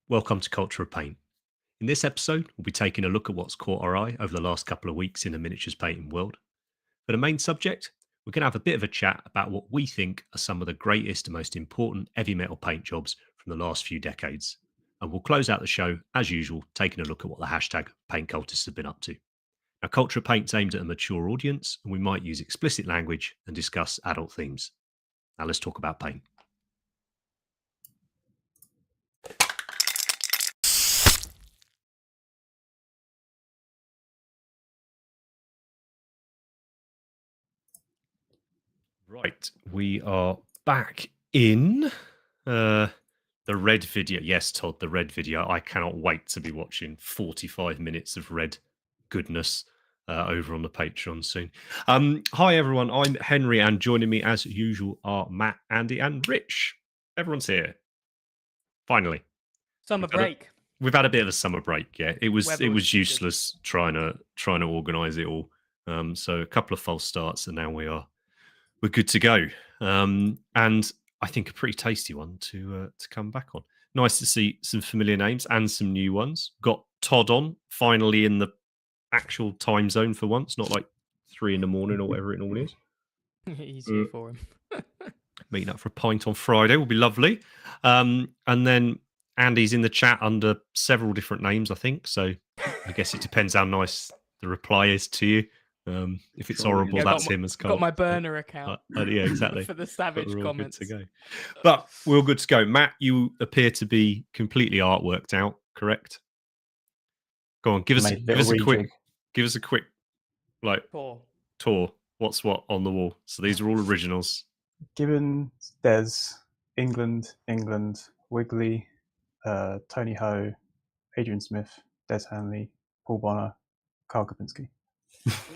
welcome to Culture of Paint. In this episode, we'll be taking a look at what's caught our eye over the last couple of weeks in the miniatures painting world. For the main subject, we're going to have a bit of a chat about what we think are some of the greatest and most important heavy metal paint jobs from the last few decades. And we'll close out the show, as usual, taking a look at what the hashtag Paint Cultists have been up to. Now, Culture of Paint's aimed at a mature audience, and we might use explicit language and discuss adult themes. Now, let's talk about paint. Right, we are back in the red video. Yes, Todd, the red video. I cannot wait to be watching 45 minutes of red goodness over on the Patreon soon. Hi, everyone. I'm Henry, and joining me as usual are Matt, Andy, and Rich. Everyone's here. Finally. Summer break. We've had a bit of a summer break, yeah. It was useless trying to organise it all. So a couple of false starts, and now we're good to go. And I think a pretty tasty one to come back on. Nice to see some familiar names and some new ones. Got Todd on finally in the actual time zone for once, not like 3 a.m. or whatever it normally is. Easier for him. Meeting up for a pint on Friday will be lovely. And then Andy's in the chat under several different names, I think. So I guess it depends how nice the reply is to you. If it's horrible, that's him as got my burner account. Yeah, exactly. For the savage comments. Good to go. But we're all good to go. Matt, you appear to be completely artworked out, correct? Go on, give us a quick like tour. What's what on the wall? So these are all originals. Gibbon, Des, England, Wiggly, Tony Ho, Adrian Smith, Des Hanley, Paul Bonner, Carl Kapinski.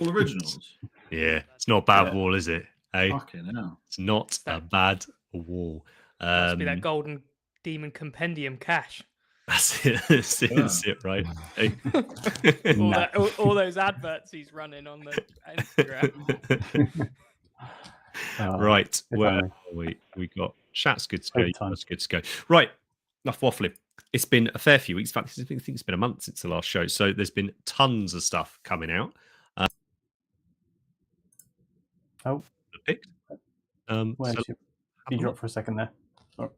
All originals. Yeah, it's not a bad wall, is it? Hey, fucking hell. It's not a bad wall. Must be that golden demon compendium cash. That's it. That's it, right? Hey. all those adverts he's running on the Instagram. Right, where are we? We got chat's good to go. That's good to go. Right, enough waffling. It's been a fair few weeks. In fact, I think it's been a month since the last show. So there's been tons of stuff coming out. Picked. You dropped for a second there. Oh.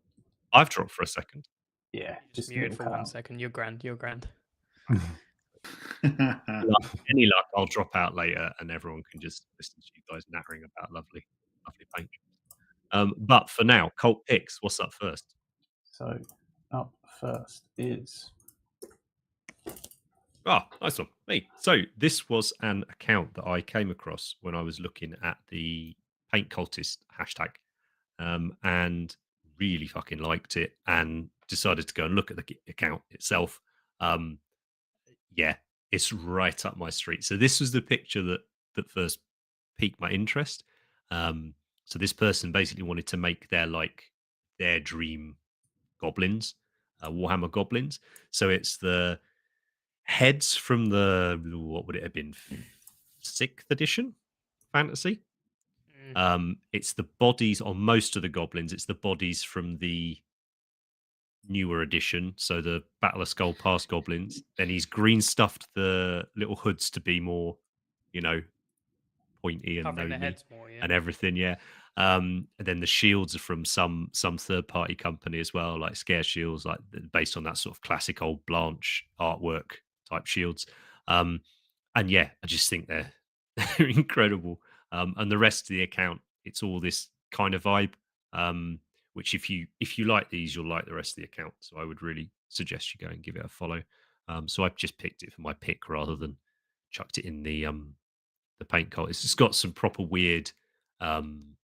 I've dropped for a second. Yeah, just mute for 1 second. You're grand. Any luck, I'll drop out later, and everyone can just listen to you guys nattering about lovely paint. But for now, cult picks. What's up first? So up first is nice one. Hey, so this was an account that I came across when I was looking at the Paint Cultist hashtag, and really fucking liked it, and decided to go and look at the account itself. Yeah, it's right up my street. So this was the picture that first piqued my interest. So this person basically wanted to make their dream goblins, Warhammer goblins. So it's the heads from what would it have been, 6th edition fantasy. It's the bodies on most of the goblins. It's the bodies from the newer edition, so the Battle of Skull Pass goblins. Then he's green stuffed the little hoods to be more, pointy and and everything. Yeah. And then the shields are from some third party company as well, like Scare Shields, like based on that sort of classic old Blanche artwork type shields. And yeah, I just think they're incredible. And the rest of the account, it's all this kind of vibe. Which if you like these, you'll like the rest of the account. So I would really suggest you go and give it a follow. So I've just picked it for my pick rather than chucked it in the paint cult. It's got some proper weird, some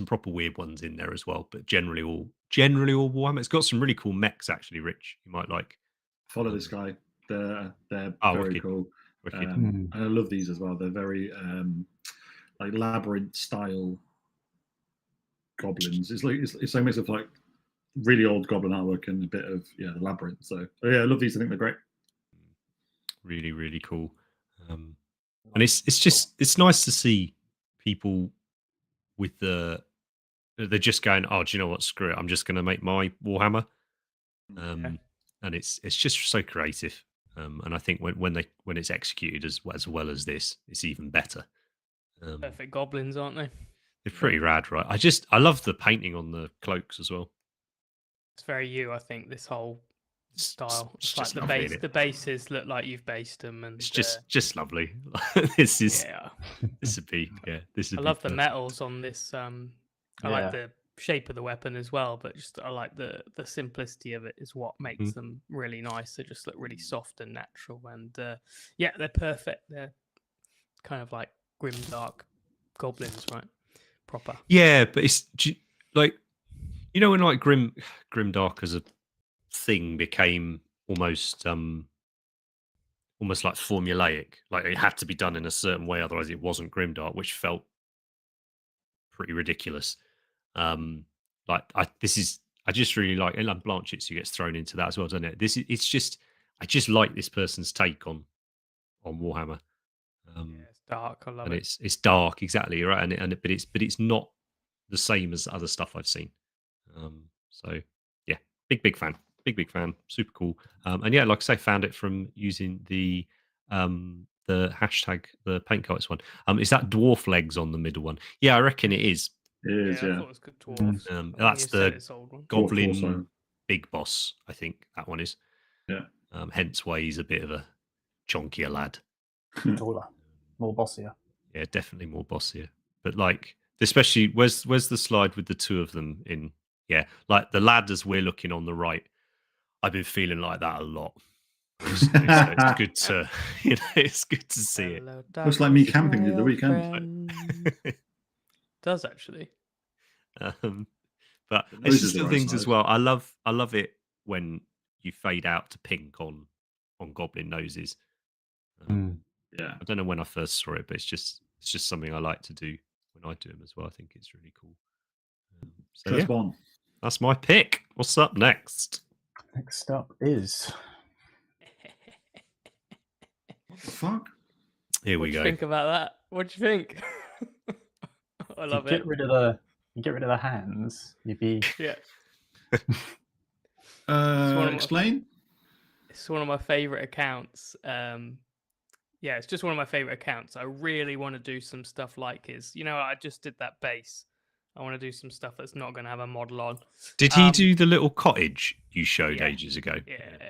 proper weird ones in there as well. But generally all Warhammer. It's got some really cool mechs actually, Rich. You might like. Follow this guy. They're very cool. And I love these as well. They're very like labyrinth style goblins. It's a mix of like really old goblin artwork and a bit of the labyrinth. So yeah, I love these. I think they're great. Really, really cool. And it's nice to see people with they're just going, oh, do you know what? Screw it. I'm just going to make my Warhammer. And it's just so creative. And I think when it's executed as well as this, it's even better. Perfect goblins, aren't they? They're pretty rad, right? I love the painting on the cloaks as well. It's very you, I think. This whole style. It's like just the lovely, base. The bases look like you've based them, and it's just lovely. This is this would be This would I be love the perfect. metals on this. I like the shape of the weapon as well, but I like the simplicity of it is what makes them really nice. They just look really soft and natural, and they're perfect. They're kind of like grimdark goblins, right? Proper. Yeah, but it's like when like grimdark as a thing became almost like formulaic, like it had to be done in a certain way, otherwise it wasn't grimdark, which felt pretty ridiculous. I just really like, and like Blanchett gets thrown into that as well, doesn't it? I just like this person's take on Warhammer. It's dark. I love and it. it's dark, exactly right, but it's not the same as other stuff I've seen. So yeah, big fan, super cool. And yeah, like I say, found it from using the hashtag, the paint cultist one. Is that dwarf legs on the middle one? Yeah, I reckon it is. It is, I thought it was good dwarfs. That's the goblin torso. big boss. I think that one is. Yeah. Hence why he's a bit of a chonkier lad. Taller, more bossier. Yeah, definitely more bossier. But like, especially where's the slide with the two of them in? Yeah, like the lad as we're looking on the right. I've been feeling like that a lot. It's good to it's good to see it. Looks like me camping the weekend. Does actually. But it's just the things as well. I love it when you fade out to pink on goblin noses. Yeah, I don't know when I first saw it, but it's just something I like to do when I do them as well. I think it's really cool. So yeah, that's my pick. What's up next? Next up is what the fuck? Here we go. What do you think about that? What do you think? I love it. Get rid of the hands. You'd be Explain. It's one of my favorite accounts. It's just one of my favorite accounts. I really want to do some stuff like his. I just did that base. I want to do some stuff that's not going to have a model on. Did he do the little cottage you showed ages ago? Yeah.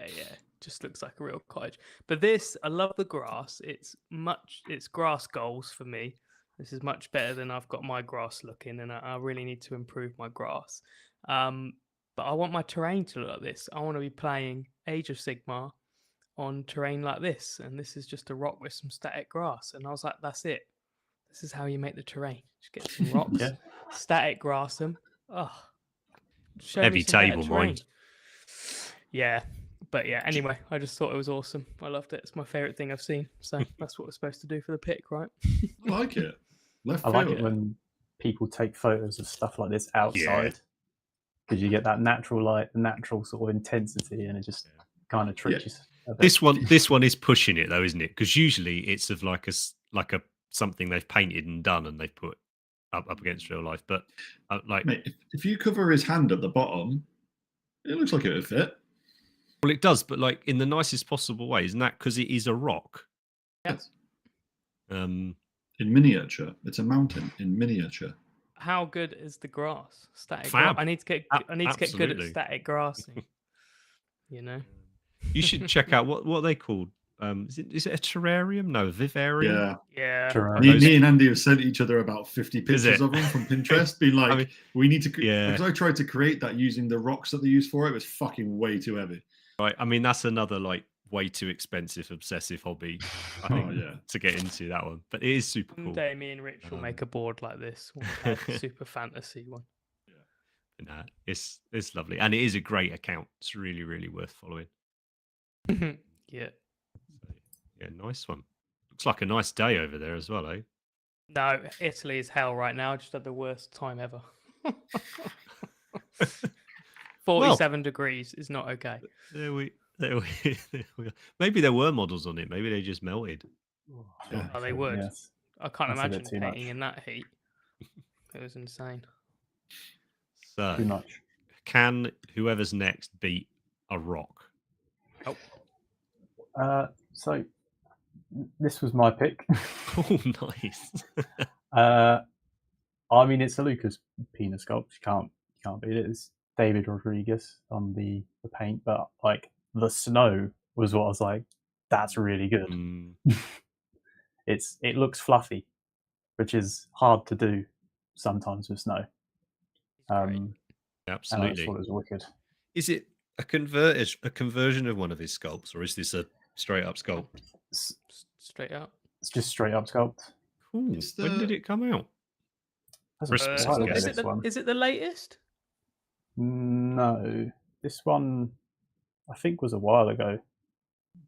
Just looks like a real cottage. But this, I love the grass. It's grass goals for me. This is much better than I've got my grass looking, and I really need to improve my grass. But I want my terrain to look like this. I want to be playing Age of Sigmar on terrain like this, and this is just a rock with some static grass. And I was like, that's it. This is how you make the terrain. Just get some rocks, static grass them. Heavy table, mind. Yeah, but yeah. Anyway, I just thought it was awesome. I loved it. It's my favorite thing I've seen. So that's what we're supposed to do for the pick, right? I like it. I like it when people take photos of stuff like this outside, because you get that natural light, the natural sort of intensity, and it just kind of tricks you. This one is pushing it though, isn't it? Because usually it's of like a something they've painted and done and they've put up against real life. But mate, if you cover his hand at the bottom, it looks like it would fit. Well, it does, but like in the nicest possible way, isn't that? Because it is a rock. Yes. In miniature, it's a mountain in miniature. How good is the grass? Static. Fab. I need to get good at static grassing. You should check out what are they called. Is it a terrarium? No, vivarium. Yeah. Me and Andy have sent each other about 50 pictures of them from Pinterest, being like, we need to. Because I tried to create that using the rocks that they use for it. It was fucking way too heavy. Right. I mean, that's another like way too expensive, obsessive hobby. I think to get into that one, but it is super cool. One day, me and Rich will make a board like this, super fantasy one. Nah, it's lovely, and it is a great account. It's really, really worth following. Yeah. Yeah, nice one. Looks like a nice day over there as well, eh? No, Italy is hell right now. I just had the worst time ever. 47 degrees is not okay. There we go. Maybe there were models on it. Maybe they just melted. Oh, they would. Yes. I can't imagine painting in that heat. It was insane. So, too much. Can whoever's next beat a rock? So this was my pick. Oh, nice. I mean, it's a Lucas Pina sculpt. You can't beat it. It's David Rodriguez on the paint, but like the snow was what I was like, that's really good. It looks fluffy, which is hard to do sometimes with snow. Absolutely. And I thought it was wicked. Is it a conversion of one of his sculpts, or is this a straight up sculpt? Straight up. It's just straight up sculpt. Cool. When did it come out? Is it the latest? No, this one I think was a while ago.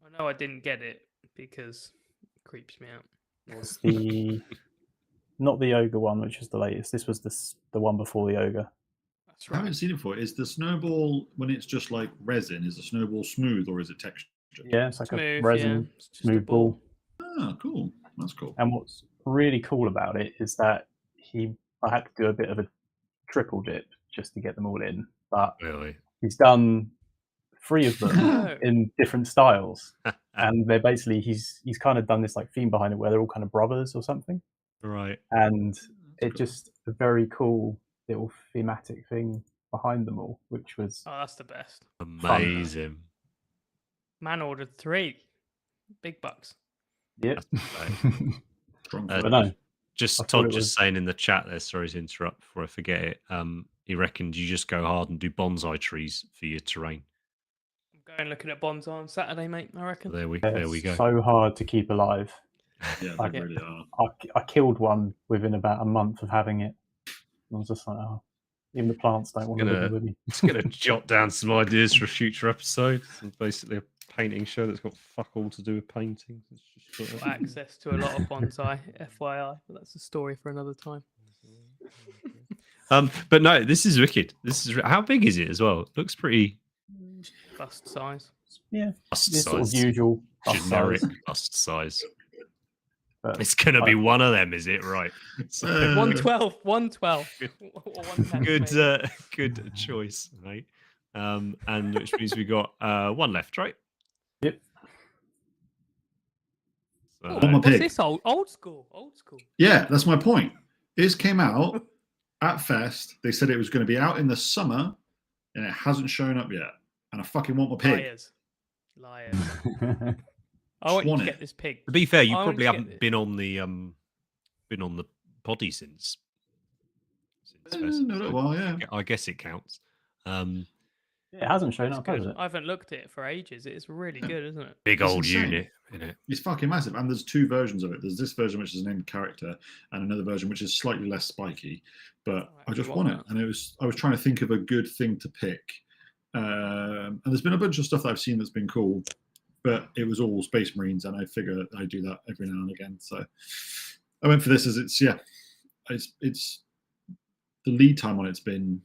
I know I didn't get it because it creeps me out. It was not the ogre one, which was the latest. This was the one before the ogre. That's right. I haven't seen it before. Is the snowball, when it's just like resin, is the snowball smooth or is it textured? Yeah, it's like smooth, a resin smooth ball. Ah, cool. That's cool. And what's really cool about it is that I had to do a bit of a triple dip just to get them all in, but really? He's done 3 of them in different styles, and they're basically he's kind of done this like theme behind it where they're all kind of brothers or something, right? And it's just a very cool little thematic thing behind them all, which was that's the best. Amazing. Fun. Man ordered 3 big bucks. Yep. Todd just saying in the chat there, sorry to interrupt before I forget it, he reckons you just go hard and do bonsai trees for your terrain. I'm going looking at bonsai on Saturday, mate, I reckon. There we go. So hard to keep alive. Yeah, they really are. I killed one within about a month of having it. I was just like, oh, even the plants don't want to live with me. It's going to jot down some ideas for a future episode. It's basically a painting show that's got fuck all to do with painting. It's just sort of access to a lot of bonsai, FYI, but that's a story for another time. But no, this is wicked. This is how big is it as well? It looks pretty bust size. Yeah, bust size. Sort of usual generic bust size. But it's going to be one of them, is it? Right. So, 112. 112. Good choice, mate. And which means we got 1 left, right? Yep. So, what's this old school? Yeah, that's my point. This came out at Fest. They said it was going to be out in the summer, and it hasn't shown up yet. And I fucking want my pig. Liars. I want you to get this pig. To be fair, you probably haven't been on the poddy since Fest. Well, yeah. I guess it counts. It hasn't shown up, has it? I haven't looked at it for ages. It's really good, isn't it? Big old unit, isn't it? It's fucking massive. And there's 2 versions of it. There's this version which is named character, and another version which is slightly less spiky. But I just want it, and I was trying to think of a good thing to pick. And there's been a bunch of stuff that I've seen that's been cool, but it was all Space Marines, and I figure I do that every now and again. So I went for this as it's the lead time on it's been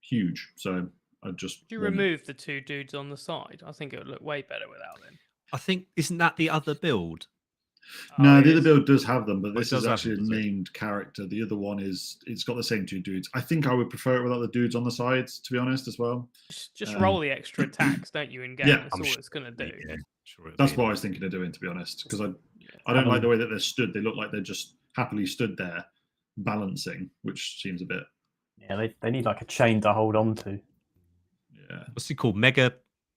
huge. So I just remove the 2 dudes on the side. I think it would look way better without them. I think isn't that the other build? No, the other build does have them, but this is actually a named character. The other one it's got the same 2 dudes. I think I would prefer it without the dudes on the sides, to be honest, as well. Just roll the extra attacks, don't you, in game? That's all it's going to do. Yeah, that's what I was thinking of doing, to be honest, because I don't like the way that they're stood. They look like they're just happily stood there, balancing, which seems a bit. Yeah, they need like a chain to hold on to. Yeah. What's he called? Mega.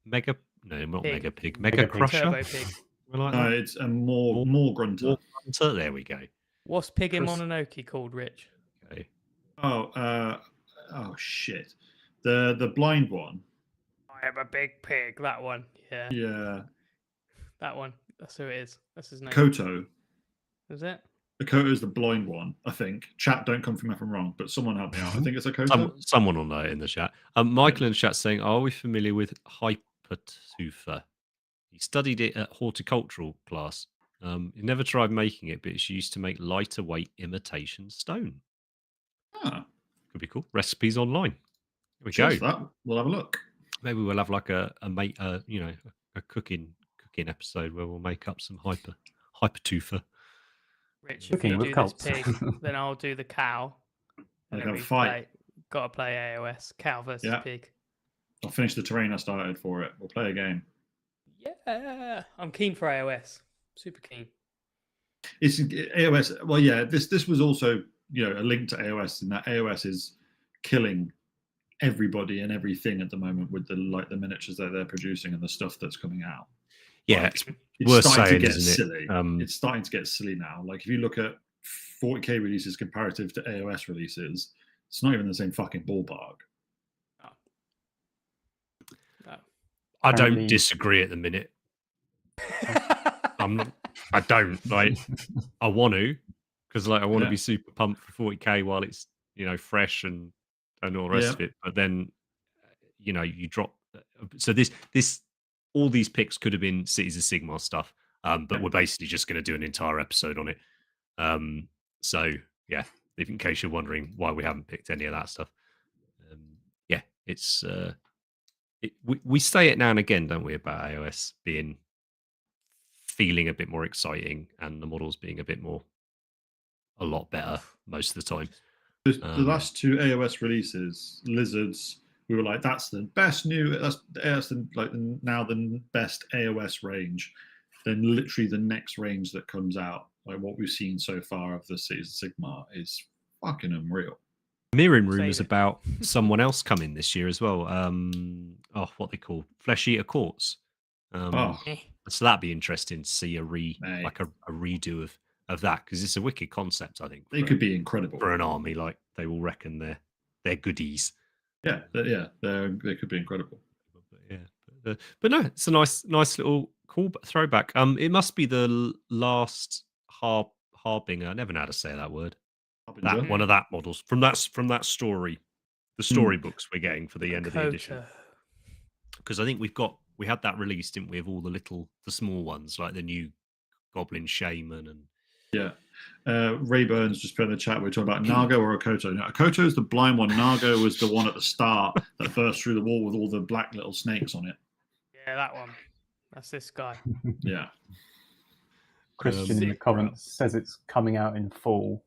No, not pig. Mega Pig. Mega Crusher. Turbo Pig. No, it's a more grunter. There we go. What's Pig in Mononoke called, Rich? Okay. Oh shit. The blind one. I am a big pig. That one. Yeah. Yeah. That one. That's who it is. That's his name. Koto. Is it? Koto is the blind one, I think. Chat, don't come for me if I'm wrong, but someone help me out. I think it's a Koto. Someone will know it in the chat. Michael in the chat saying, are we familiar with Hypertufa? He studied it at horticultural class. He never tried making it, but it's used to make lighter weight imitation stone. Could be cool. Recipes online. Here we go. That. We'll have a look. Maybe we'll have like a cooking episode where we'll make up some Hypertufa. Rich, if you do this pig, then I'll do the cow. And then we fight. Gotta play AOS. Cow versus pig. I'll finish the terrain I started for it. We'll play a game. Yeah, I'm keen for AOS. Super keen. It's AOS. Well, yeah. This was also a link to AOS, in that AOS is killing everybody and everything at the moment with the miniatures that they're producing and the stuff that's coming out. Yeah, it's worth starting saying, to get isn't silly. it? It's starting to get silly now. Like if you look at 40k releases comparative to AOS releases, it's not even the same fucking ballpark. No. I don't disagree at the minute. I don't like. I want to, because I want to be super pumped for 40k while it's fresh and all the rest of it. But then you drop. So this all these picks could have been Cities of Sigmar stuff, but we're basically just going to do an entire episode on it. So yeah, if in case you're wondering why we haven't picked any of that stuff, it's we say it now and again, don't we, about AOS feeling a bit more exciting and the models being a lot better most of the time. The last two AOS releases, Lizards, we were like, that's the best now the best AOS range. Then literally the next range that comes out, like what we've seen so far of the Cities of Sigmar, is fucking unreal. Mirroring rumours about someone else coming this year as well. What they call Flesh Eater Courts. So that'd be interesting to see a redo of that, because it's a wicked concept. I think they could be incredible for an army. Like they will reckon they're goodies. Yeah, they could be incredible. But no, it's a nice little cool throwback. It must be the last harbinger. I never know how to say that word. That one of that models from that story, the storybooks we're getting for the end of the edition. Because I think we had that released, didn't we, of all the small ones, like the new Goblin Shaman and Ray Burns just put in the chat, we're talking about Nago or Akoto. Now, Akoto is the blind one. Nago was the one at the start that burst through the wall with all the black little snakes on it. Yeah, that one. That's this guy. Yeah. Christian in the comments says it's coming out in fall.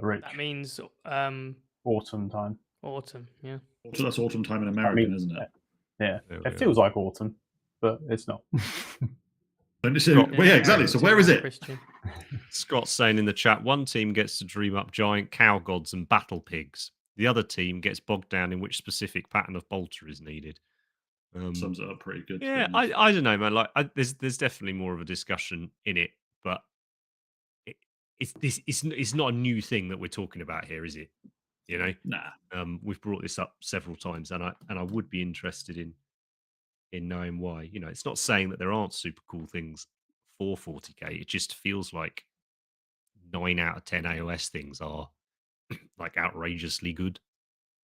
Rich. That means autumn time. Autumn, yeah. So that's autumn time in American, isn't it? Yeah. It feels like autumn, but it's not. Exactly. So where is it? Scott's saying in the chat, one team gets to dream up giant cow gods and battle pigs. The other team gets bogged down in which specific pattern of bolter is needed. Sums it up pretty good. Yeah, I don't know, man. Like, there's definitely more of a discussion in it, but it's not a new thing that we're talking about here, is it? Nah. We've brought this up several times, and I would be interested in knowing why. It's not saying that there aren't super cool things for 40k. It just feels like 9 out of 10 AOS things are like outrageously good.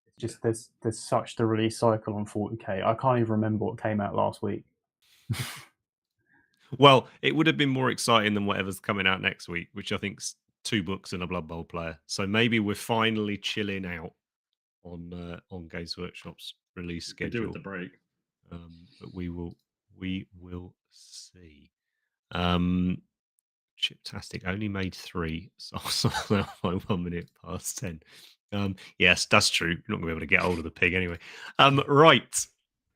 It's just there's such the release cycle on 40k. I can't even remember what came out last week. Well, it would have been more exciting than whatever's coming out next week, which I think's 2 books and a Blood Bowl player. So maybe we're finally chilling out on Games Workshop's release schedule. We do with the break. But we will see. Chiptastic only made 3, so by 1 minute past 10. Yes, that's true. You're not going to be able to get hold of the pig anyway. Right.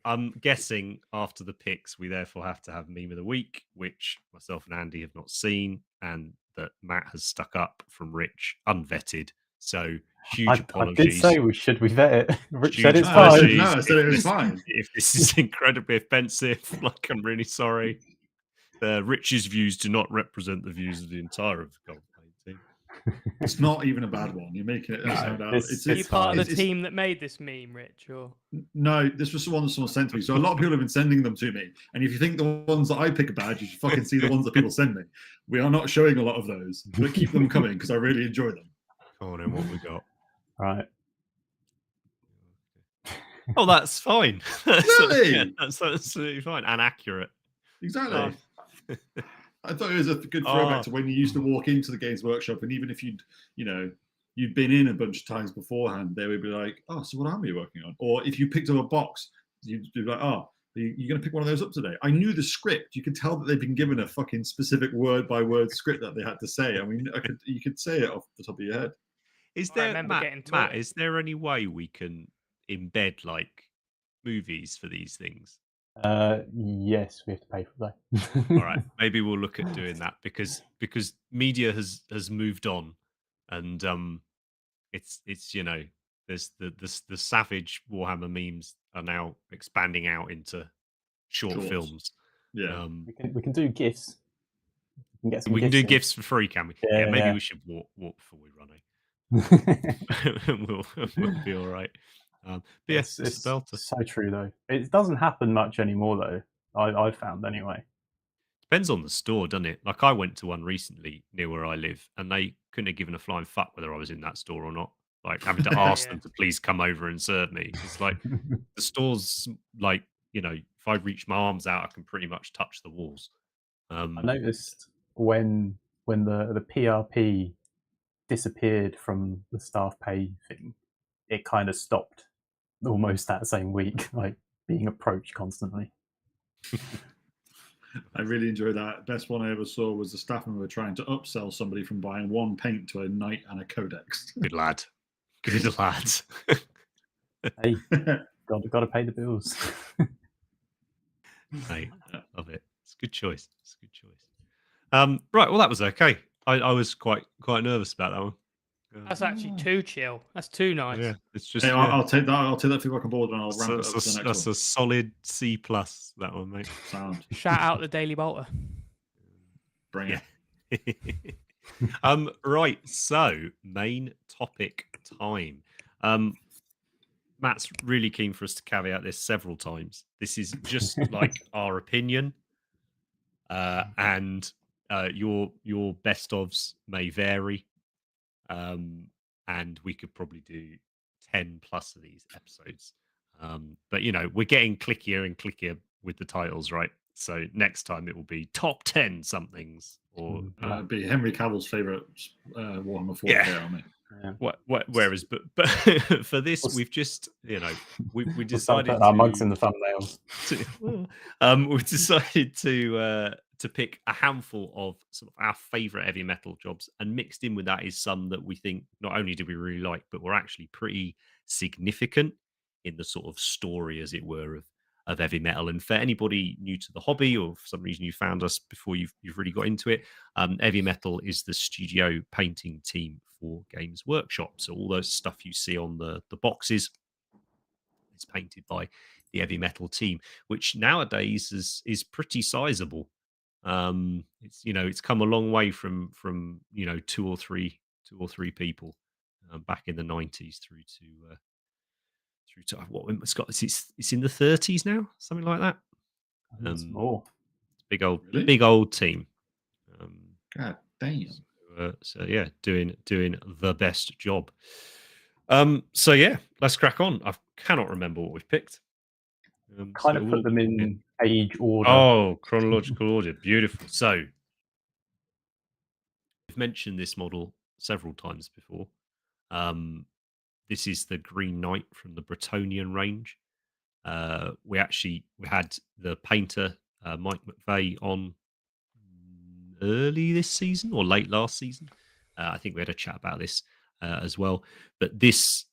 I'm guessing after the picks, we therefore have to have Meme of the Week, which myself and Andy have not seen, and that Matt has stuck up from Rich, unvetted. So huge apologies. I did say we vet it. Rich said it's fine. No, I said it was fine. If this is incredibly offensive, like, I'm really sorry. Rich's views do not represent the views of the entire of the Golgfag team. It's not even a bad one. You're making it sound out. Are you part of the team that made this meme, Rich? Or no, this was the one that someone sent to me. So a lot of people have been sending them to me. And if you think the ones that I pick are bad, you should fucking see the ones that people send me. We are not showing a lot of those, but keep them coming because I really enjoy them. Come on, in what we got. Right. Oh, that's fine. Exactly. That's absolutely fine and accurate. Exactly. I thought it was a good throwback to when you used to walk into the Games Workshop, and even if you'd been in a bunch of times beforehand, they would be like, "Oh, so what army are you working on?" Or if you picked up a box, you'd be like, "Oh, you're going to pick one of those up today." I knew the script. You could tell that they've been given a fucking specific word-by-word script that they had to say. I mean, you could say it off the top of your head. Is there, Matt, is there any way we can embed like movies for these things? Yes, we have to pay for that. All right, maybe we'll look at doing that because media has moved on, and it's there's the savage Warhammer memes are now expanding out into short Shorts. films. Yeah. We can do gifts. We can get some. We can do in. gifts for free, can we? Yeah, Maybe yeah. we should walk before we run. We'll be all right. But yeah, it's Delta. so true though. It doesn't happen much anymore though. I've found anyway. Depends on the store, doesn't it? Like I went to one recently near where I live, and they couldn't have given a flying fuck whether I was in that store or not. Like having to ask them to please come over and serve me. It's like the store's like, if I reach my arms out, I can pretty much touch the walls. I noticed when the PRP disappeared from the staff pay thing, it kind of stopped almost that same week, like being approached constantly. I really enjoyed that. Best one I ever saw was the staff member trying to upsell somebody from buying one paint to a knight and a codex. Good lad. Good lad. Hey, got to pay the bills. Hey, love it. It's a good choice. Right, well that was okay. I was quite nervous about that one. That's actually too chill. That's too nice. Yeah, it's just. Hey, I'll take that. I'll take that feedback on board, and I'll ramp it up to the next That's one. a solid C+. That one, mate. Sound. Shout out the Daily Bolter. Bring it. Right. So main topic time. Matt's really keen for us to caveat this several times. This is just like our opinion, and your best ofs may vary. And we could probably do 10 plus of these episodes. But we're getting clickier and clickier with the titles, right? So next time it will be top 10 somethings, or it'd be Henry Cavill's favorite Warhammer 4K army. Yeah. Whereas, but for this, we've just we decided to put our mugs in the thumbnails. We've decided to pick a handful of sort of our favorite heavy metal jobs, and mixed in with that is some that we think not only do we really like, but were actually pretty significant in the sort of story, as it were, of heavy metal. And for anybody new to the hobby, or for some reason you found us before you've really got into it, Heavy Metal is the studio painting team for Games Workshop. So all those stuff you see on the boxes is painted by the Heavy Metal team, which nowadays is pretty sizable. It's come a long way from two or three people back in the 90s through to what it's got. It's in the 30s now, something like that. More. Big old team. God damn. So yeah, doing the best job. So yeah, let's crack on. I cannot remember what we've picked. Kind of put them in age order. Oh, chronological order. Beautiful. So we've mentioned this model several times before. This is the Green Knight from the Bretonian range. We had the painter Mike McVeigh on early this season or late last season. I think we had a chat about this as well. But this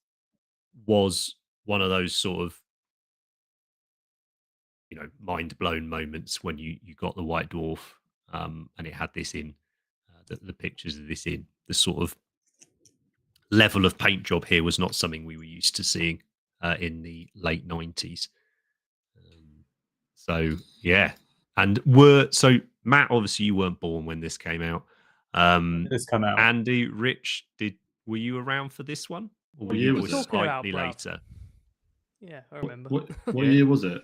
was one of those sort of mind blown moments when you got the White Dwarf and it had this in the pictures of this in the sort of level of paint job here was not something we were used to seeing in the late 90s. So yeah, and so Matt, obviously you weren't born when this came out. This came out. Andy, Rich, were you around for this one, or were you slightly later? Yeah, I remember. What year was it?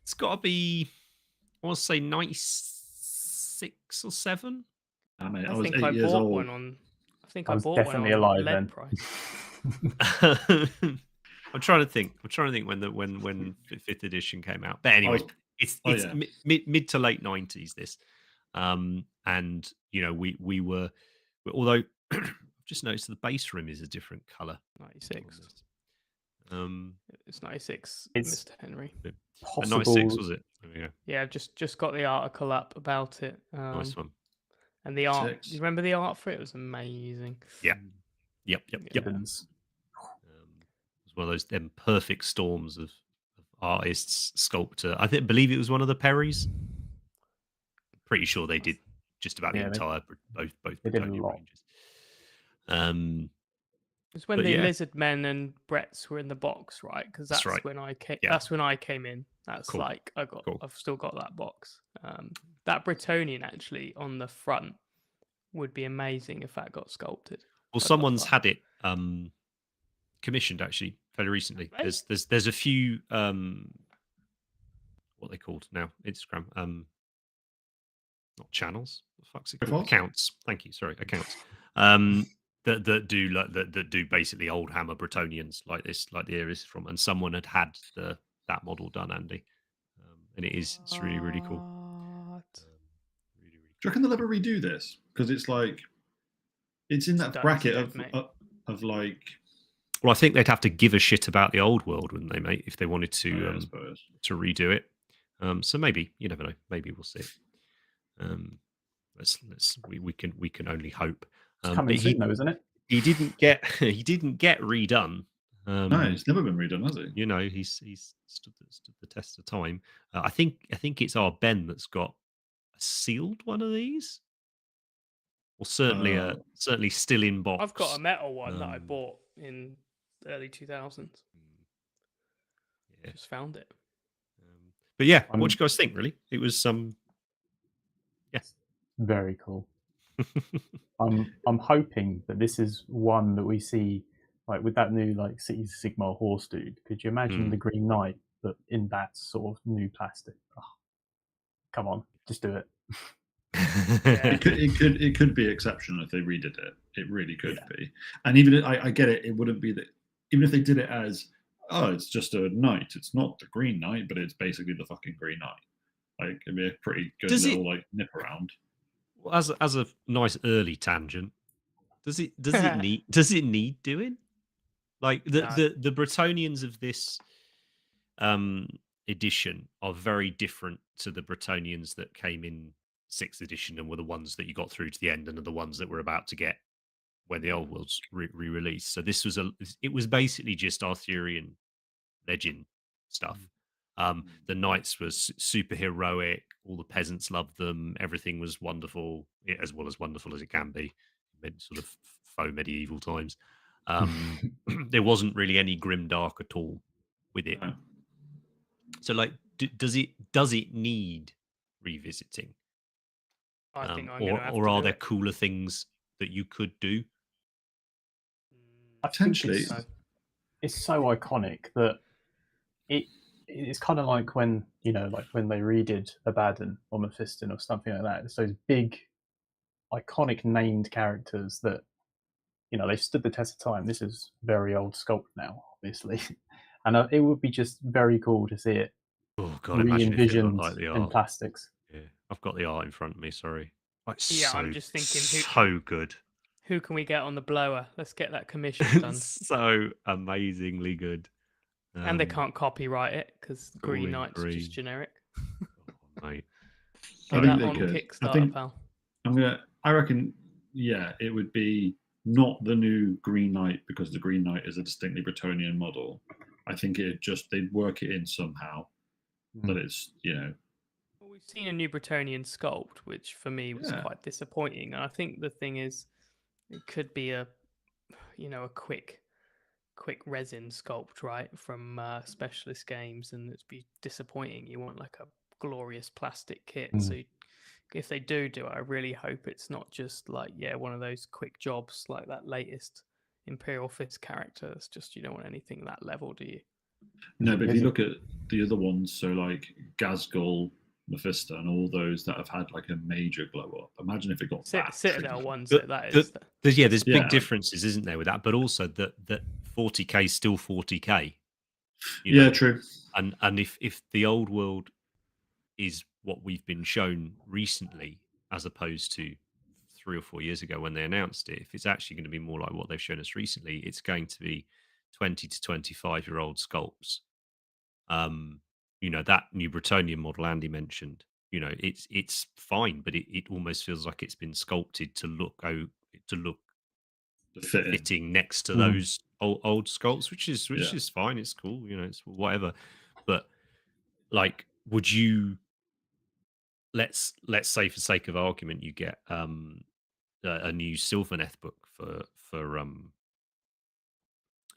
It's got to be, I want to say 96 or 7. I mean, I was think 8 I years bought old. one on. I think I was bought definitely one on alive lead then. price. I'm trying to think when 5th edition came out. But anyway, it's mid to late 90s. This, and we were, although I've just noticed the base rim is a different color. 96. It's 96. It's Mr. Henry. Possible. 96 was it? There we go. Yeah, I've just got the article up about it. Nice one. And the art. Do you remember the art for it? It was amazing. Yeah. Yep. It was one of those perfect storms of artists, sculptor. Believe it was one of the Perrys. Pretty sure they did just about the entire both they did a Bretonian lot. ranges. It's when But the yeah. Lizard Men and Bretts were in the box, right? Because that's right. when I came. Yeah. That's when I came in. That's Cool. like Cool. I've still got that box. That Bretonian actually on the front would be amazing if that got sculpted. Well, someone's had it commissioned actually fairly recently. Right. There's a few what are they called now? Instagram not channels. What the fuck's it called? Accounts. Thank you. Sorry, accounts. That do basically old hammer Bretonians like this, like the Iris from, and someone had that model done, Andy, and it's really, really cool. Really, really cool. Do you reckon they'll ever redo this? Because it's like it's in that bracket of like. Well, I think they'd have to give a shit about the old world, wouldn't they, mate? If they wanted to redo it. So maybe, you never know. Maybe we'll see. We can only hope. It's coming soon, though, isn't it? He didn't get redone. No, he's never been redone, has he? You know, he's stood the test of time. I think it's our Ben that's got a sealed one of these, or certainly still in box. I've got a metal one that I bought in early 2000s. Yeah. Just found it. But yeah, what do you guys think? Really, it was very cool. I'm hoping that this is one that we see like with that new like Cities of Sigmar horse dude. Could you imagine the Green Knight, but in that sort of new plastic? Oh, come on, just do it. It could be exceptional if they redid it. It really could be. And even I get it. It wouldn't be that. Even if they did it as it's just a knight. It's not the Green Knight, but it's basically the fucking Green Knight. Like it'd be a pretty good like nip around. Well, as a nice early tangent, does it need doing? Like the Bretonians of this edition are very different to the Bretonians that came in 6th edition and were the ones that you got through to the end and are the ones that we're about to get when the old world's re-released. So this was it was basically just Arthurian legend stuff. The knights was super heroic. All the peasants loved them. Everything was wonderful, as well as wonderful as it can be in sort of faux medieval times. There wasn't really any grimdark at all with it. So, like, does it need revisiting? I think or are there cooler things that you could do? Potentially, it's so iconic that it's kind of like when like when they redid Abaddon or Mephiston or something like that. It's those big, iconic named characters that they've stood the test of time. This is very old sculpt now, obviously, and it would be just very cool to see it. Oh God, imagine if it looked like the art in plastics. Yeah, I've got the art in front of me. Sorry, I'm just thinking, so good. Who can we get on the blower? Let's get that commission done. So amazingly good. And they can't copyright it because Green Knight's just generic. Oh, mate. Get that on Kickstarter, pal. I reckon, it would be not the new Green Knight because the Green Knight is a distinctly Bretonian model. I think they'd work it in somehow. But it's, Well, we've seen a new Bretonian sculpt, which for me was quite disappointing. And I think the thing is, it could be a quick resin sculpt, right, from Specialist Games, and it'd be disappointing. You want like a glorious plastic kit. So if they do it, I really hope it's not just like one of those quick jobs like that latest Imperial Fist character. It's just you don't want anything that level, do you? No, but if you look at the other ones, so like Gazgul, Mephisto, and all those that have had like a major glow up. Imagine if it got Citadel ones. There's big differences, isn't there, with that? But also that 40k is still 40k. True. And if the old world is what we've been shown recently, as opposed to 3 or 4 years ago when they announced it, if it's actually going to be more like what they've shown us recently, it's going to be 20 to 25-year-old sculpts. That new Bretonian model Andy mentioned, it's fine, but it almost feels like it's been sculpted to look fitting next to those old sculpts, which is fine. It's cool, it's whatever. But like, would you? Let's say, for sake of argument, you get a new Sylvaneth book for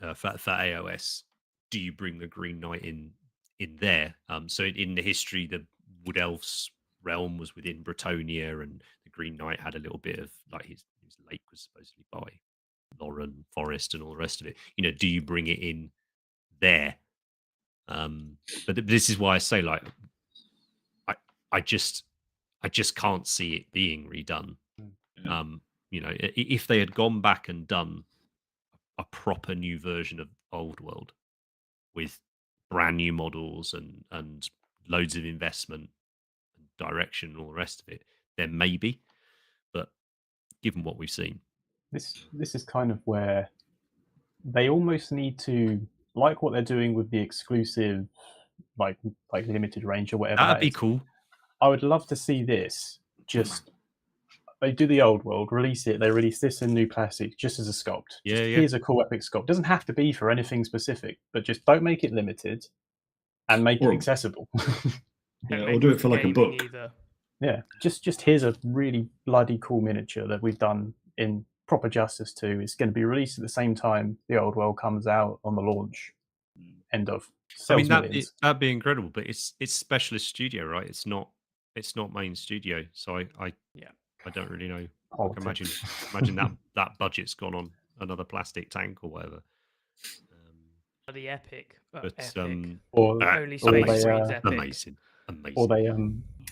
AOS. Do you bring the Green Knight in there? So in the history, the Wood Elves realm was within Bretonia, and the Green Knight had a little bit of like his lake was supposedly by Lauren Forest and all the rest of it. You know, do you bring it in there? But this is why I say, like, I just can't see it being redone. Yeah. You know, if they had gone back and done a proper new version of Old World with brand new models and loads of investment and direction and all the rest of it, then maybe. But given what we've seen, this is kind of where they almost need to, like what they're doing with the exclusive, like limited range or whatever. That'd be cool. I would love to see this. Just they do the Old World, release it. They release this in new classic, just as a sculpt. Yeah, yeah. Here's a cool epic sculpt. Doesn't have to be for anything specific, but just don't make it limited, and make it accessible. Yeah, or do it for like a book. Either. Yeah, just here's a really bloody cool miniature that we've done in proper justice to. It's going to be released at the same time the Old World comes out on the launch. End of. I mean, that'd be incredible, but it's specialist studio, right? It's not main studio, so I don't really know. I can imagine that budget's gone on another plastic tank or whatever. The epic, or only amazing. Or they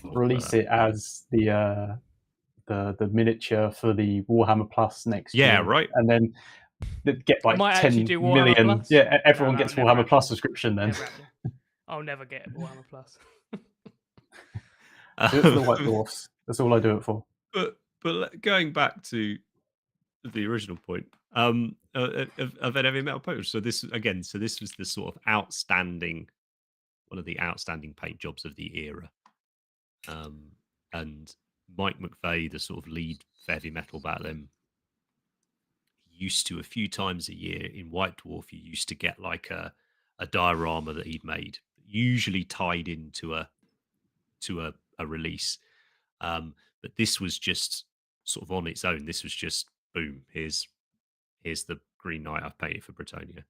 release it as the miniature for the Warhammer Plus next year. Yeah, right. And then get like 10 million. Plus. Yeah, everyone gets Warhammer Plus subscription then. I'll never get Warhammer Plus. Do it for the White Dwarfs. That's all I do it for. But going back to the original point of an Eavy Metal post. So this was the sort of one of the outstanding paint jobs of the era. And Mike McVeigh, the sort of lead for Eavy Metal back then, used to, a few times a year in White Dwarf, you used to get like a diorama that he'd made, usually tied into a release. But this was just sort of on its own. This was just boom. Here's the Green Knight I've painted for Bretonia,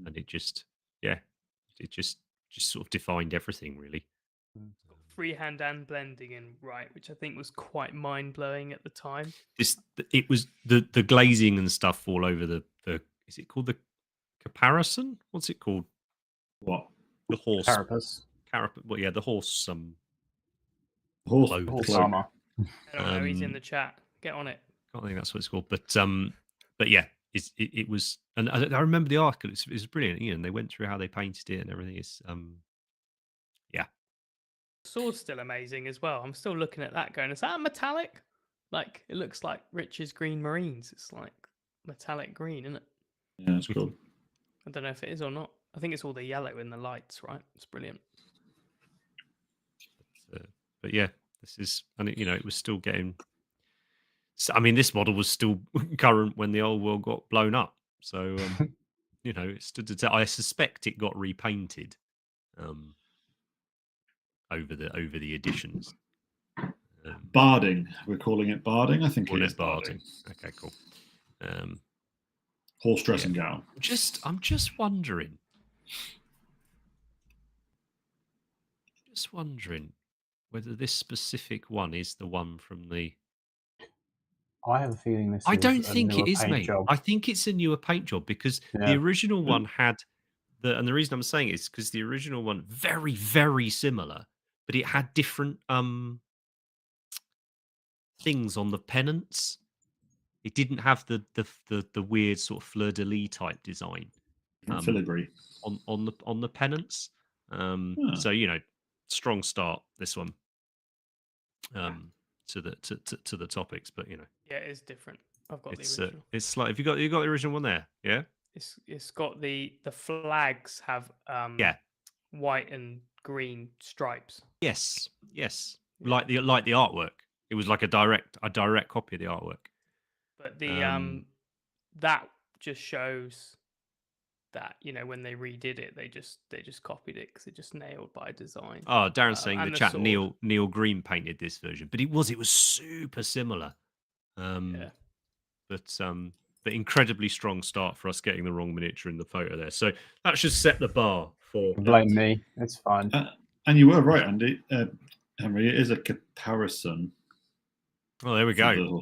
and it just sort of defined everything really. Freehand and blending in, right, which I think was quite mind blowing at the time. It was the glazing and stuff all over the is it called the caparison? What's it called? What? The horse carapace. Well, yeah, the horse. Horse armor. I don't know. He's in the chat. Get on it. I can't think that's what it's called, but yeah, it was, and I remember the article. It was brilliant. You know, and they went through how they painted it and everything. It's yeah. Sword's still amazing as well. I'm still looking at that going, is that metallic? Like, it looks like Rich's Green Marines. It's like metallic green, isn't it? Yeah, it's cool. I don't know if it is or not. I think it's all the yellow in the lights, right? It's brilliant. But yeah, this is, and it was still getting. I mean, this model was still current when the Old World got blown up. So, it stood to tell. I suspect it got repainted over the editions. Barding. We're calling it barding. I think it is barding. Okay, cool. Horse dressing gown. I'm just wondering. Whether this specific one is the one from the. I have a feeling this. I don't think it is, mate. I think it's a newer paint job because the original one had and the reason I'm saying it is because the original one very, very similar, but it had different things on the pennants. It didn't have the weird sort of fleur de lis type design. Filigree on the pennants. So strong start this one. To the topics, but yeah, it is different. I've got the original. It's like, have you got the original one there? Yeah, it's got the flags have white and green stripes. Yes, like the artwork. It was like a direct copy of the artwork. But the that just shows that, you know, when they redid it, they just copied it because it just nailed by design. Oh, Darren's saying in and the chat sword. Neil Green painted this version, but it was super similar. Yeah. But incredibly strong start for us getting the wrong miniature in the photo there. So that should set the bar for. Blame me. It's fine. And you were right, Andy. Henry, it is a comparison. Oh, there we go.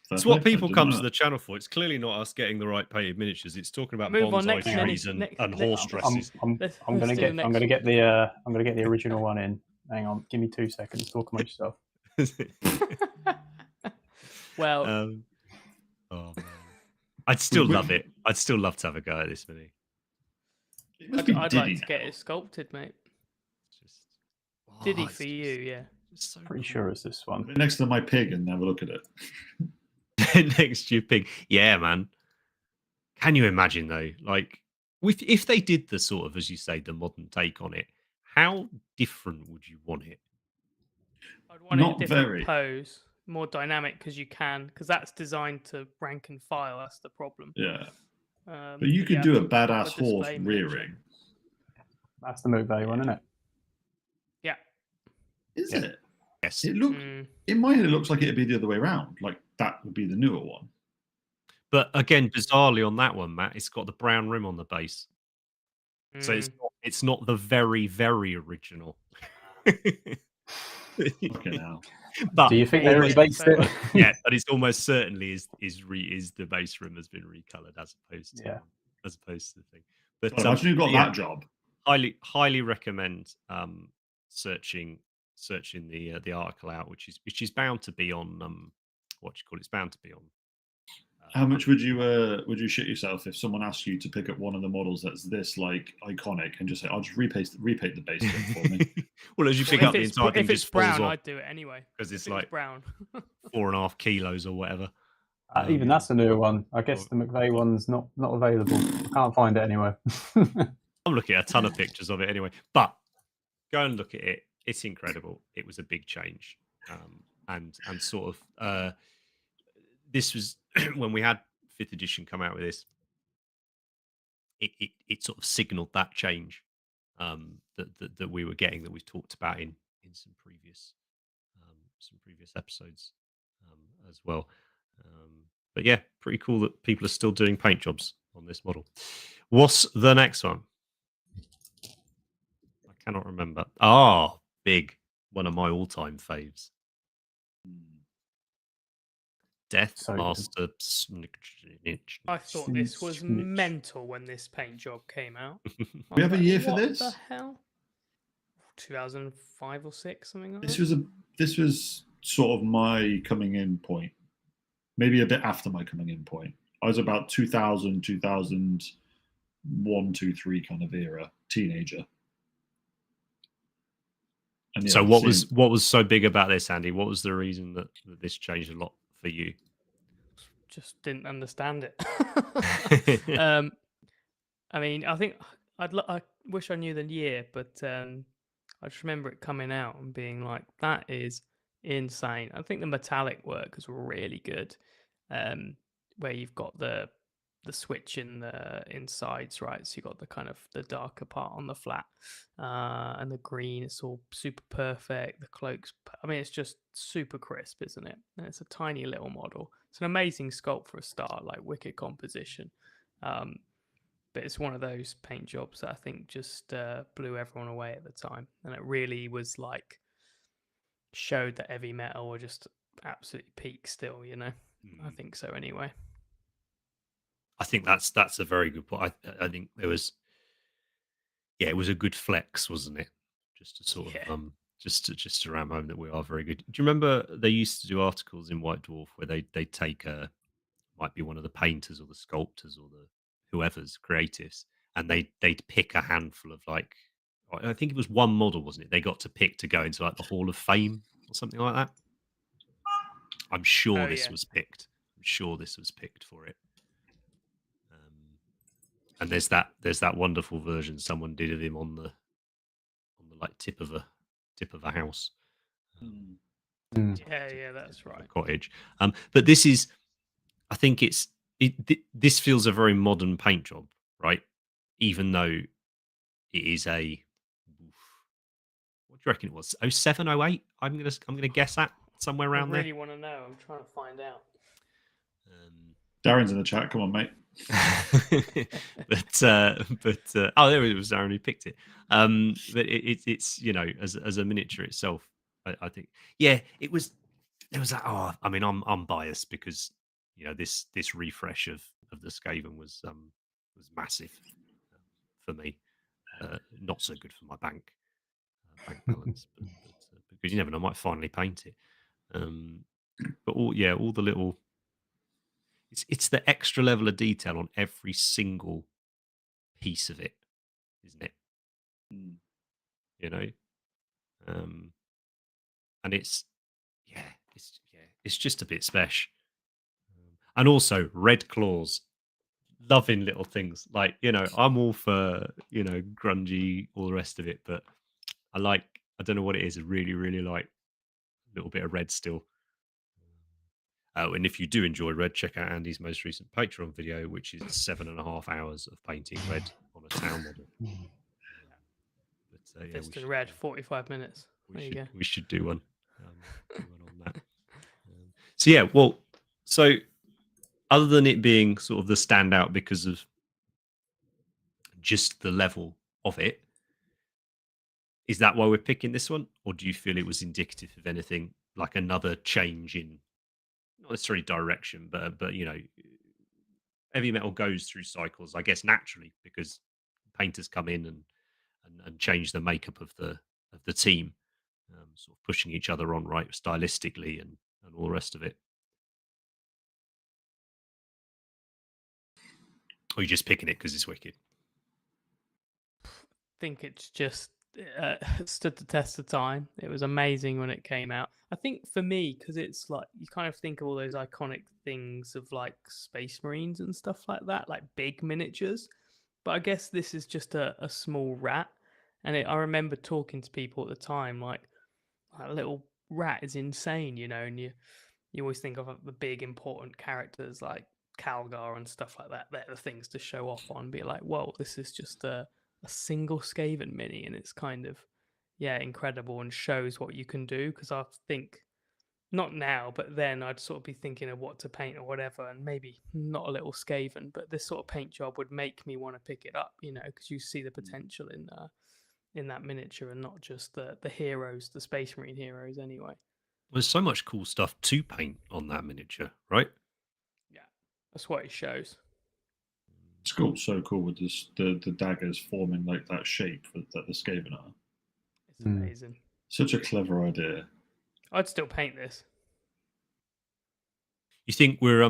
It's what people come to the channel for. It's clearly not us getting the right painted miniatures. It's talking about bonsai trees and horse dresses. I'm gonna get the original one in. Hang on, give me 2 seconds. Talk amongst yourself. Well, oh man, I'd still love it. I'd still love to have a go at this mini. I'd like to get it sculpted, mate. Diddy for you, yeah. So Pretty sure it's this one. Next to my pig and have a look at it. Next to your pig, yeah, man. Can you imagine though, like, if they did the sort of, as you say, the modern take on it, how different would you want it? I'd want it a different pose, more dynamic because that's designed to rank and file. That's the problem. Yeah. But you could do a badass horse rearing. That's the McVeigh one, isn't it? Yeah. Is it? Yes. In my head, it looks like it'd be the other way around. Like that would be the newer one. But again, bizarrely on that one, Matt, it's got the brown rim on the base. So it's not the very, very original. Okay, now. But do you think they rebased it? Yeah, but it's almost certainly is the base rim has been recolored as opposed to the thing. But imagine you got that job. Highly recommend searching the article out, which is bound to be on it's bound to be on. How much would you shit yourself if someone asked you to pick up one of the models that's this like iconic and just say, "I'll just repaint the base for me"? Well, as you pick up the entire thing, if it's brown, I'd do it anyway because it's like brown, 4.5 kilos or whatever. Even that's a newer one. I guess the McVeigh one's not available. I can't find it anywhere. I'm looking at a ton of pictures of it anyway, but go and look at it. It's incredible. It was a big change, and sort of this was when we had 5th edition come out with this. It sort of signalled that change that we were getting, that we've talked about in some previous episodes as well. But yeah, pretty cool that people are still doing paint jobs on this model. What's the next one? I cannot remember. Big. One of my all-time faves. Death Master Snitch. I thought this was mental when this paint job came out. We have a year for this? What the hell? 2005 or 6, something like that? This This was sort of my coming in point. Maybe a bit after my coming in point. I was about 2000, 2001, 2, 3 kind of era, teenager. And yeah, so what was so big about this, Andy? What was the reason that this changed a lot for you? Just didn't understand it. I mean, I think I wish I knew the year, but I just remember it coming out and being like, that is insane. I think the metallic work is really good, where you've got the switch in the insides, right? So you got the kind of the darker part on the flat, and the green. It's all super perfect. The cloaks, I mean, it's just super crisp, isn't it? And it's a tiny little model. It's an amazing sculpt for a start, like wicked composition. But it's one of those paint jobs that I think just blew everyone away at the time, and it really was like showed that Eavy Metal were just absolutely peak still. You know, I think so anyway. I think that's a very good point. I think there was, it was a good flex, wasn't it? Just to sort of just to ram home that we are very good. Do you remember they used to do articles in White Dwarf where they take might be one of the painters or the sculptors or the whoever's creatives, and they'd pick a handful of, like, I think it was one model, wasn't it? They got to pick to go into like the Hall of Fame or something like that. I'm sure this was picked. I'm sure this was picked for it. And there's that wonderful version someone did of him on the like tip of a house. Yeah, that's right. Cottage. But this is, I think this feels a very modern paint job. right? Even though it is a, what do you reckon it was? 07, 08? I'm gonna guess that somewhere around I really want to know. I'm trying to find out. Darren's in the chat. Come on, mate. but oh, there it was. Darren who picked it. But it's as a miniature itself, I think, yeah, it was. There was that. Oh, I mean, I'm biased because this refresh of the Skaven was massive for me. Not so good for my bank balance, but because you never know, I might finally paint it. But all the little. It's the extra level of detail on every single piece of it, isn't it? And it's just a bit special. And also red claws, loving little things like I'm all for grungy, all the rest of it, but I don't know what it is. I really, really like a little bit of red still. And if you do enjoy red, check out Andy's most recent Patreon video, which is 7.5 hours of painting red on a town model. But Piston red, 45 minutes. We should do one. On that. So other than it being sort of the standout because of just the level of it, is that why we're picking this one, or do you feel it was indicative of anything like another change in? Not necessarily direction, but heavy metal goes through cycles, I guess, naturally, because painters come in and change the makeup of the team, sort of pushing each other on, right, stylistically and all the rest of it. Or are you just picking it because it's wicked? I think it's just stood the test of time. It was amazing when it came out. I think for me, because it's like you kind of think of all those iconic things of like Space Marines and stuff like that, like big miniatures. But I guess this is just a small rat. And I remember talking to people at the time, like a little rat is insane, and you always think of the big important characters like Calgar and stuff like that. They're the things to show off on. Be like, whoa, this is just a single Skaven mini, and it's kind of incredible and shows what you can do. Because I think not now, but then I'd sort of be thinking of what to paint or whatever, and maybe not a little Skaven, but this sort of paint job would make me want to pick it up, because you see the potential in that miniature and not just the heroes, the Space Marine heroes anyway. There's so much cool stuff to paint on that miniature, right? Yeah, that's what it shows. It's cool, so cool with this, the daggers forming like that shape that the Skaven are. It's amazing. Such a clever idea. I'd still paint this. You think we're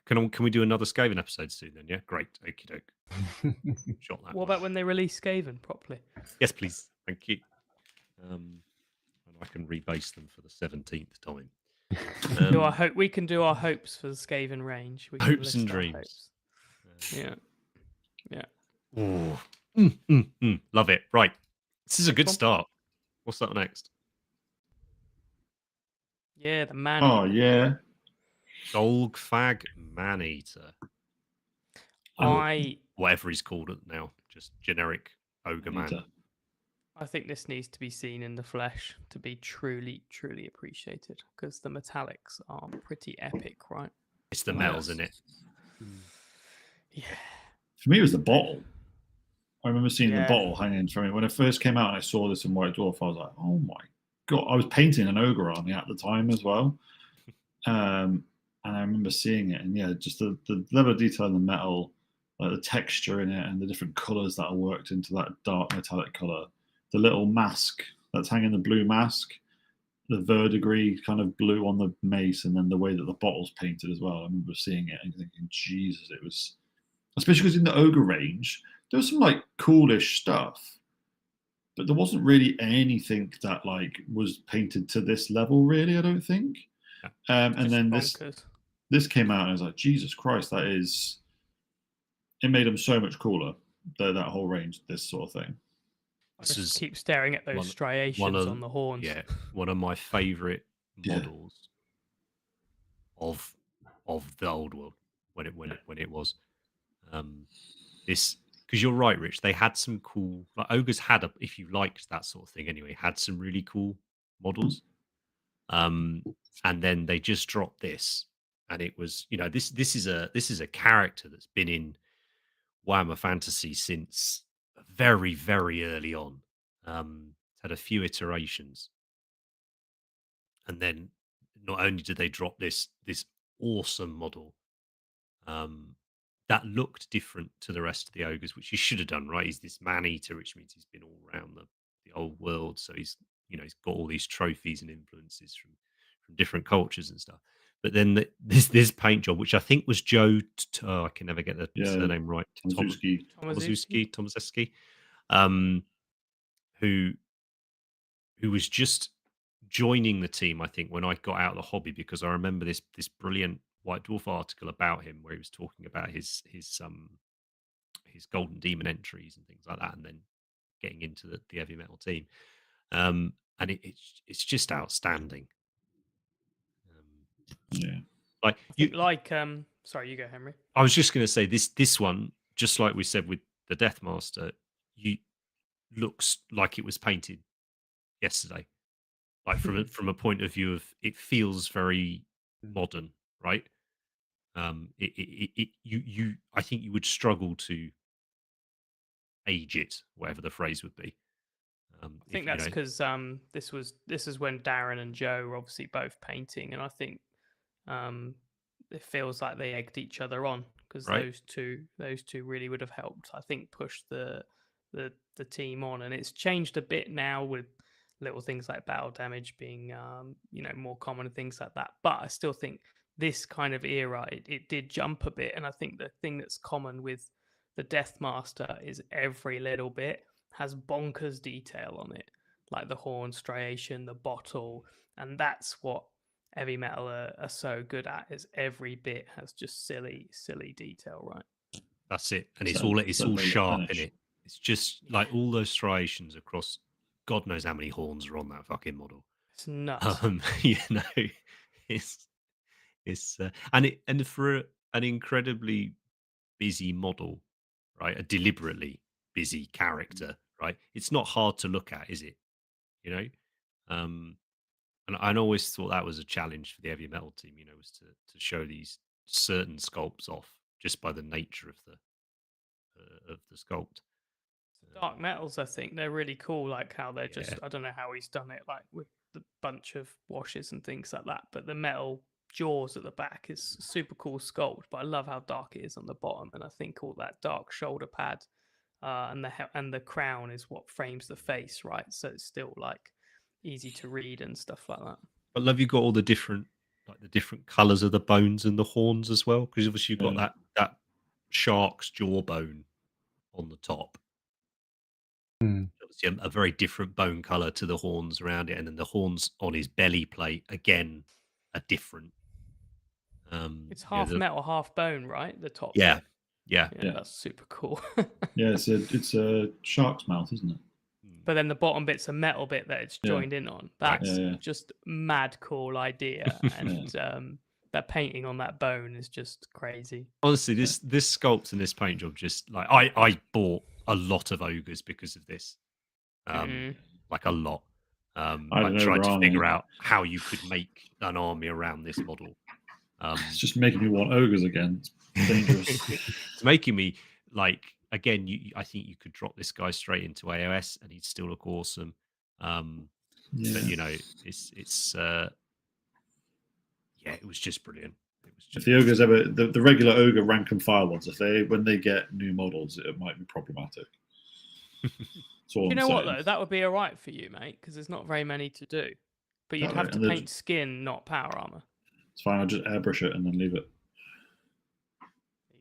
can we do another Skaven episode soon then? Yeah, great. Okie doke. Shot that. What about when they release Skaven properly? Yes, please. Thank you. And I can rebase them for the 17th time. We can do our hopes for the Skaven range. We can hopes and dreams. Hopes. Yeah. Oh, love it. Right, this is a good start. What's up next? Yeah, the man. Oh yeah, Golgfag Maneater. Whatever he's called it now, just generic ogre man. I think this needs to be seen in the flesh to be truly, truly appreciated, because the metallics are pretty epic, right? It's the metals in it. Yeah. For me, it was the bottle. I remember seeing the bottle hanging from me when it first came out, and I saw this in White Dwarf. I was like, "Oh my god!" I was painting an ogre army at the time as well, and I remember seeing it, and just the level of detail in the metal, like the texture in it, and the different colours that are worked into that dark metallic colour. The little mask that's hanging, the blue mask, the verdigris kind of blue on the mace, and then the way that the bottle's painted as well. I remember seeing it and thinking, Jesus, it was, especially because in the ogre range, there was some like coolish stuff, but there wasn't really anything that like was painted to this level, really, I don't think. And then this came out and I was like, Jesus Christ, that is, it made them so much cooler, that whole range, this sort of thing. I just keep staring at those striations on the horns. Yeah, one of my favourite models of the old world when it was. This because you're right, Rich. They had some cool, like ogres had if you liked that sort of thing anyway, had some really cool models. And then they just dropped this, and it was, this is a character that's been in Warhammer Fantasy since very, very early on. It's had a few iterations, and then not only did they drop this awesome model that looked different to the rest of the ogres, which he should have done, right? He's this man-eater, which means he's been all around the old world, so he's got all these trophies and influences from different cultures and stuff. But then this paint job, which I think was Joe, I can never get the surname right, Tomaszewski, who was just joining the team, I think, when I got out of the hobby, because I remember this brilliant White Dwarf article about him where he was talking about his Golden Demon entries and things like that, and then getting into the Eavy Metal team. And it's just outstanding. Sorry, you go, Henry. I was just going to say this one, just like we said with the Deathmaster, looks like it was painted yesterday. Like from a point of view of, it feels very modern, right? I think you would struggle to age it, whatever the phrase would be. I think that's because this is when Darren and Joe were obviously both painting, and I think it feels like they egged each other on, because those two really would have helped, I think, push the team on. And it's changed a bit now with little things like battle damage being more common and things like that. But I still think this kind of era, it did jump a bit. And I think the thing that's common with the Deathmaster is every little bit has bonkers detail on it, like the horn striation, the bottle, and that's what Eavy Metal are so good at, is every bit has just silly detail, right? That's it. And it's all sharp in it. It's just like all those striations across God knows how many horns are on that fucking model. It's nuts. It's and for an incredibly busy model, right? A deliberately busy character, right? It's not hard to look at, is it? And I always thought that was a challenge for the Eavy Metal team, was to show these certain sculpts off just by the nature of the sculpt. Dark metals, I think they're really cool, like how they're just, I don't know how he's done it, like with the bunch of washes and things like that, but the metal jaws at the back is super cool sculpt. But I love how dark it is on the bottom, and I think all that dark shoulder pad and the crown is what frames the face, right? So it's still like easy to read and stuff like that. I love you got all the different colors of the bones and the horns as well, because obviously you've got that shark's jawbone on the top. Obviously a very different bone color to the horns around it, and then the horns on his belly plate again are different. It's half metal, half bone, right? The top. Yeah, that's super cool. Yeah, it's a shark's mouth, isn't it? But then the bottom bit's a metal bit that it's joined in on. That's just mad cool idea, and that painting on that bone is just crazy. Honestly, this sculpt and this paint job, just like I bought a lot of ogres because of this, like a lot. I tried to figure out how you could make an army around this model. It's just making me want ogres again. It's dangerous. It's making me like, again, I think you could drop this guy straight into AOS and he'd still look awesome. But it's it was just brilliant. If the ogres ever, the regular ogre rank and file ones, when they get new models, it might be problematic. You know what though, that would be all right for you, mate, because there's not very many to do. But you'd have to paint skin, not power armor. It's fine. I'll just airbrush it and then leave it.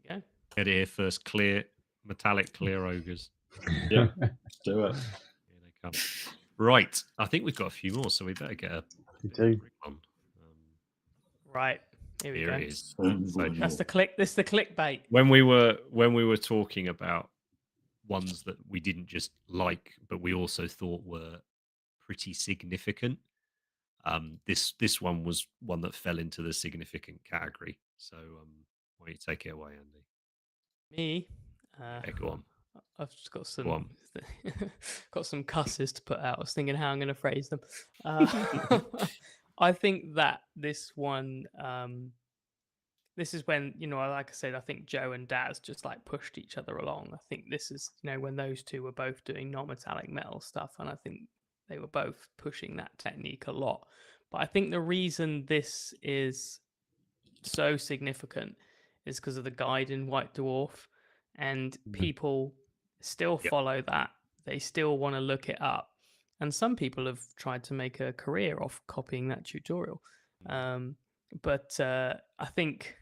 There you go. Get it here first. Metallic clear ogres. Yeah, let's do it. Here they come. Right, I think we've got a few more, so we better get a one. Right. Here we go. It is. That's the click. This is the clickbait. When we were talking about ones that we didn't just like, but we also thought were pretty significant. This one was one that fell into the significant category. So why don't you take it away, Andy? Me? Go on. I've just got some got some cusses to put out. I was thinking how I'm going to phrase them. I think that this one, this is when, like I said, I think Joe and Daz just like pushed each other along. I think this is, when those two were both doing non-metallic metal stuff, and I think they were both pushing that technique a lot. But I think the reason this is so significant is because of the guide in White Dwarf, and people still follow that. They still want to look it up, and some people have tried to make a career off copying that tutorial. But I think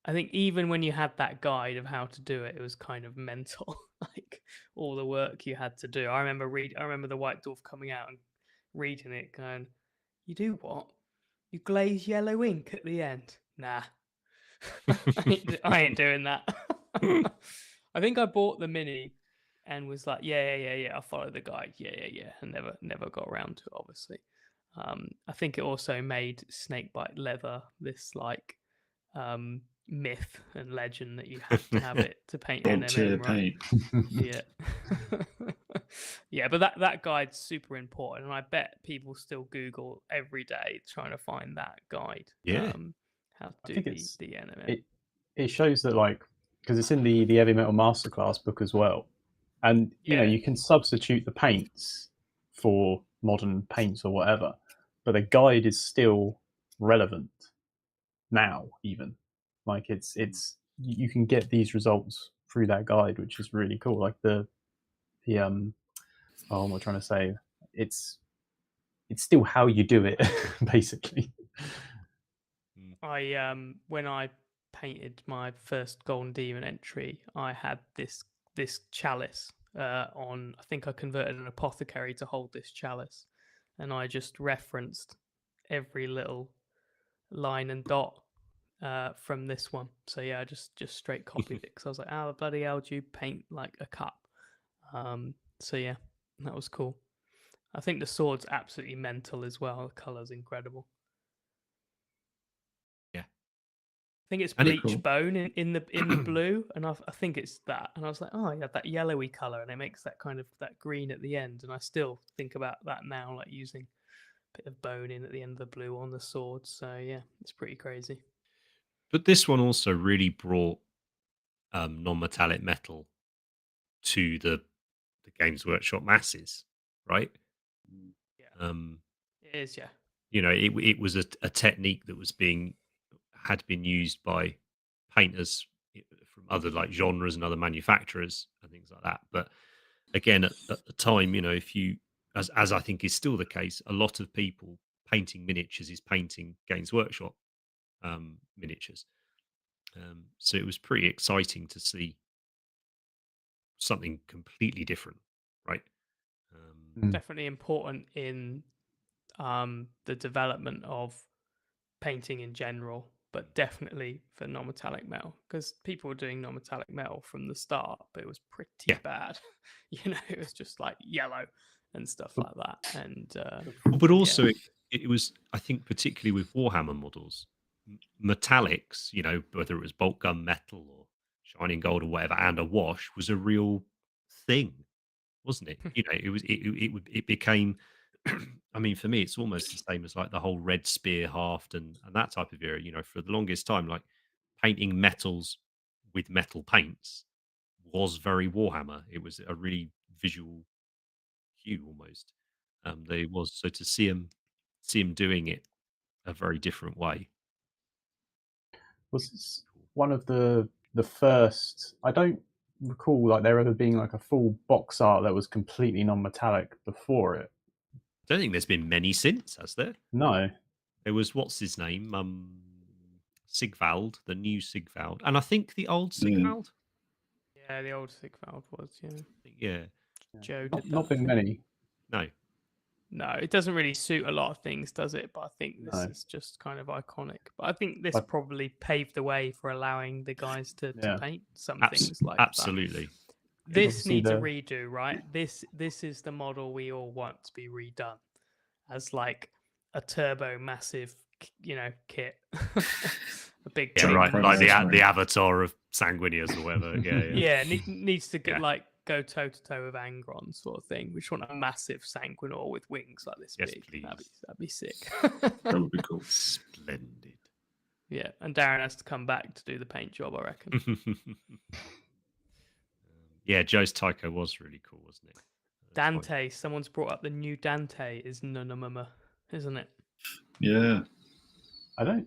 even when you had that guide of how to do it, it was kind of mental, like all the work you had to do. I remember the White Dwarf coming out and reading it, going, "You do what? You glaze yellow ink at the end? Nah, I ain't doing that." I think I bought the mini and was like, yeah, I'll follow the guide. Yeah, and never got around to it, obviously. I think it also made snakebite leather this like myth and legend that you had to have it to paint NMM, right? Yeah. Yeah, but that guide's super important, and I bet people still Google every day trying to find that guide. Yeah. How to do the NMM. It shows that, like, because it's in the Eavy Metal Masterclass book as well, and you can substitute the paints for modern paints or whatever, but the guide is still relevant now, even. Like it's you can get these results through that guide, which is really cool. Like the what am I trying to say? It's still how you do it, basically. When I painted my first Golden Demon entry, I had this chalice on. I think I converted an apothecary to hold this chalice, and I just referenced every little line and dot from this one. So yeah, I just straight copied it because I was like, "How the bloody hell do you paint like a cup?" So yeah, that was cool. I think the sword's absolutely mental as well. The color's incredible. Yeah, I think it's bleach bone in the blue, and I think it's that. And I was like, oh, yeah, that yellowy color, and it makes that kind of that green at the end. And I still think about that now, like using a bit of bone in at the end of the blue on the sword. So yeah, it's pretty crazy. But this one also really brought non-metallic metal to the Games Workshop masses, right? Yeah, it is. Yeah, it was a technique that had been used by painters from other like genres and other manufacturers and things like that. But again, at the time, if you, as I think is still the case, a lot of people painting miniatures is painting Games Workshop miniatures. So it was pretty exciting to see something completely different, right? Definitely important in the development of painting in general, but definitely for non-metallic metal, because people were doing non-metallic metal from the start, but it was pretty bad. It was just like yellow and stuff like that. And but also it was, I think, particularly with Warhammer models, metallics, whether it was bolt gun metal or shining gold or whatever, and a wash was a real thing, wasn't it? It became I mean, for me, it's almost the same as like the whole Red Spear Haft and that type of era. For the longest time, like painting metals with metal paints was very Warhammer. It was a really visual cue almost. There was, so to see him doing it a very different way. Was this one of the first? I don't recall like there ever being like a full box art that was completely non-metallic before it. I don't think there's been many since, has there? No. There was, what's his name? Sigvald, the new Sigvald. And I think the old Sigvald. Yeah, the old Sigvald was, yeah. Joe did not been many. No, it doesn't really suit a lot of things, does it? But I think this is just kind of iconic. But I think this probably paved the way for allowing the guys to paint some things like that. Absolutely. This needs a redo, right? This is the model we all want to be redone as like a turbo massive, kit. a big Yeah, thing. right. Primaris Like the ring. avatar of Sanguinius or whatever. Yeah. Needs to get Yeah. go toe to toe with Angron sort of thing. We just want a massive Sanguinor with wings like this Yes, big. please. That'd be sick. That would be cool. Splendid. Yeah, and Darren has to come back to do the paint job, I reckon. Yeah, Joe's Tycho was really cool, wasn't it? Dante, someone's brought up the new Dante is Nunamama, isn't it? Yeah. I don't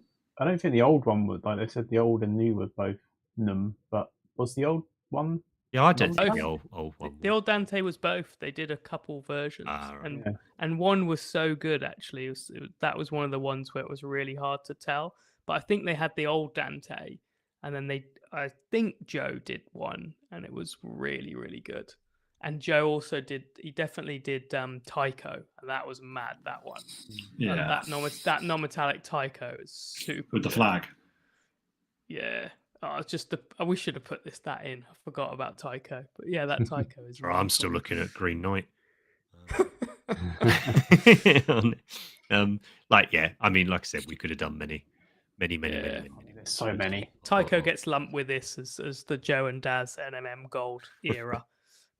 think the old one would, like they said the old and new were both num, but was the old one? Yeah, I don't think Both. the old one. The old Dante was both. They did a couple versions, Right. and one was so good actually. That was one of the ones where it was really hard to tell. But I think they had the old Dante, and then I think Joe did one, and it was really really good. And Joe also did. He definitely did Tycho, and that was mad. That one. Yeah. That non-metallic Tycho is super. With the good. flag. Yeah. Oh, it's just we should have put that in. I forgot about Tycho, but yeah, that Tycho is. Sorry, I'm still looking at Green Knight. Like I said, we could have done many. There's so many. Tycho gets lumped with this as the Joe and Daz NMM Gold era,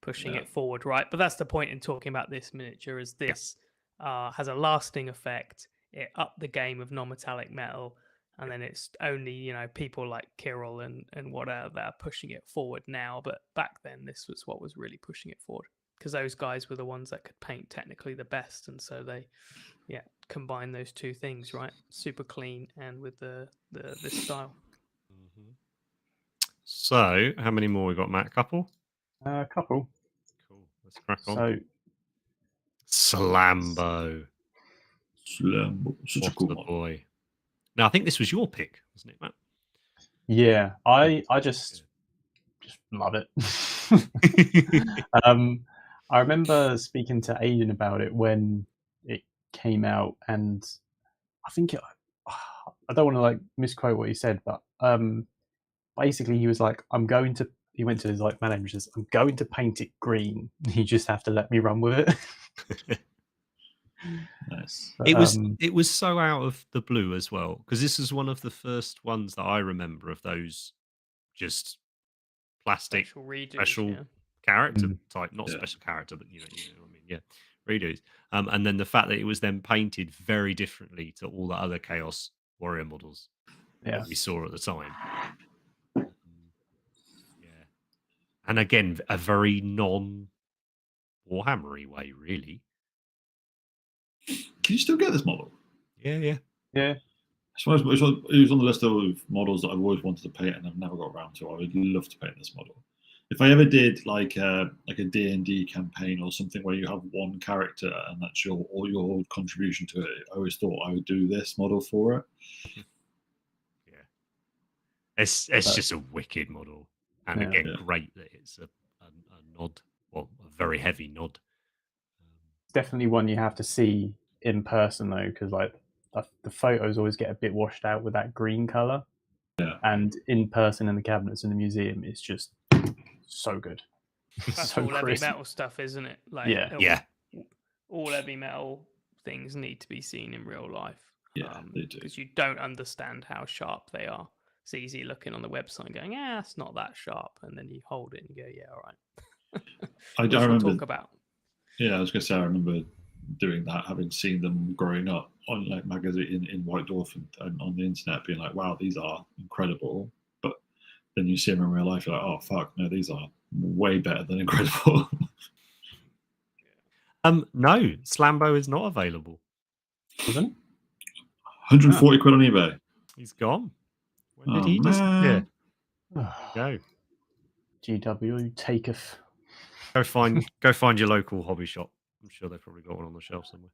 pushing it forward, right? But that's the point in talking about this miniature. Is this has a lasting effect? It upped the game of non-metallic metal. And then it's only, people like Kirill and whatever that are pushing it forward now. But back then, this was what was really pushing it forward. Because those guys were the ones that could paint technically the best. And so they, combine those two things, right? Super clean and with this style. Mm-hmm. So, how many more we got, Matt? A couple? A couple. Cool. Let's crack on. So, Slambo. Slambo. Such a cool one. Boy. Now, I think this was your pick, wasn't it, Matt? Yeah, I just love it. I remember speaking to Aiden about it when it came out, and I think I don't want to misquote what he said, but basically he was like, he went to his manager and says, I'm going to paint it green. You just have to let me run with it. Nice. But, it was so out of the blue as well, because this is one of the first ones that I remember of those just plastic special character type, not special character, but you know what I mean, yeah, redos. And then the fact that it was then painted very differently to all the other Chaos Warrior models that we saw at the time. And again, a very non-Warhammery way, really. Can you still get this model? Yeah. I suppose it was on the list of models that I've always wanted to paint and I've never got around to. I would love to paint this model. If I ever did like a D&D campaign or something where you have one character and that's your contribution to it, I always thought I would do this model for it. Yeah, it's just a wicked model, and again, great that it's a nod, well, a very heavy nod. Definitely one you have to see in person though, because the photos always get a bit washed out with that green color. Yeah, and in person in the cabinets in the museum, it's just so good. That's so all crisp. heavy metal stuff, isn't it? All heavy metal things need to be seen in real life. Yeah, they do. Because you don't understand how sharp they are. It's easy looking on the website and going, it's not that sharp. And then you hold it and you go, yeah, all right. I remember. Talk about. Yeah, I was going to say, I remember doing that, having seen them growing up on magazine in White Dwarf and on the internet, being like, wow, these are incredible. But then you see them in real life, you're like, oh, fuck, no, these are way better than incredible. No, Slambo is not available. Isn't? 140 quid on eBay. He's gone. When did he disappear? Go. GW taketh. Go find your local hobby shop. I'm sure they've probably got one on the shelf somewhere.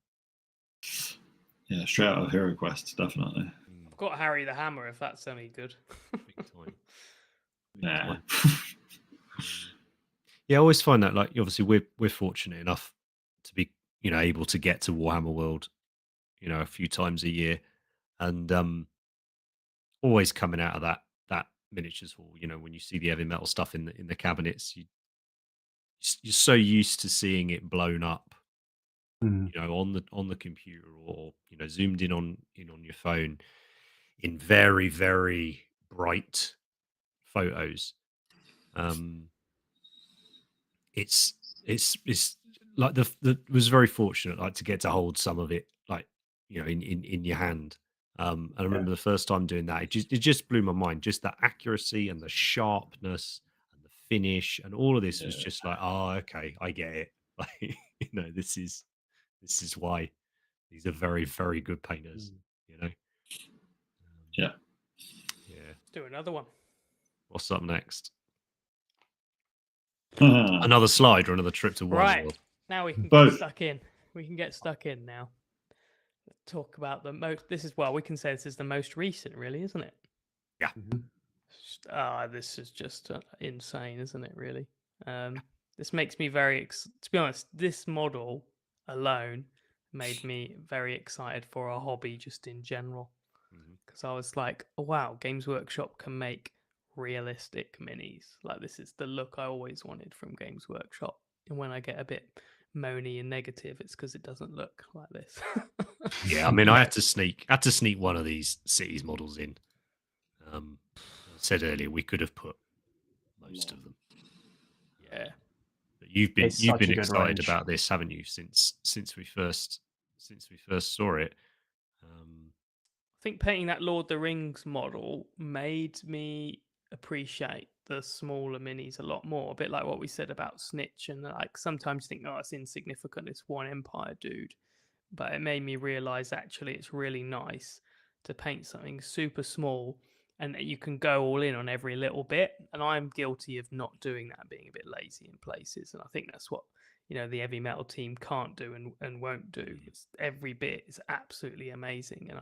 Yeah, straight out of Hero Quest, definitely. I've got Harry the Hammer, if that's any good. Big time. Nah. Yeah, I always find that obviously we're fortunate enough to be able to get to Warhammer World a few times a year, and always coming out of that miniatures hall, when you see the heavy metal stuff in the cabinets, you're so used to seeing it blown up on the computer or zoomed in on your phone. in very, very bright photos. It's like the was very fortunate, like, to get to hold some of it, like, in your hand. And I remember the first time doing that, it just blew my mind. Just the accuracy and the sharpness and the finish and all of this was just like, oh, okay, I get it. Like, this is why these are very, very good painters. Yeah. Let's do another one. What's up next? Another slide or another trip to Right. World. Now we can Both. get stuck in. We can get stuck in now. Let's talk about the most. We can say this is the most recent, really, isn't it? Yeah. This is just insane, isn't it? Really. This makes me very. To be honest, this model alone made me very excited for our hobby, just in general, because I was like, oh, wow, Games Workshop can make realistic minis. Like, this is the look I always wanted from Games Workshop. And when I get a bit moany and negative, it's because it doesn't look like this. Yeah, I mean, I had to sneak one of these cities models in. I said earlier we could have put most of them. Yeah, but you've been excited range. about this, haven't you? Since we first saw it. I think painting that Lord of the Rings model made me appreciate the smaller minis a lot more. A bit like what we said about Snitch, and like sometimes you think, oh, it's insignificant, it's one Empire dude, but it made me realize actually it's really nice to paint something super small and that you can go all in on every little bit. And I'm guilty of not doing that, being a bit lazy in places, and I think that's what the Eavy Metal team can't do and won't do. It's, every bit is absolutely amazing, and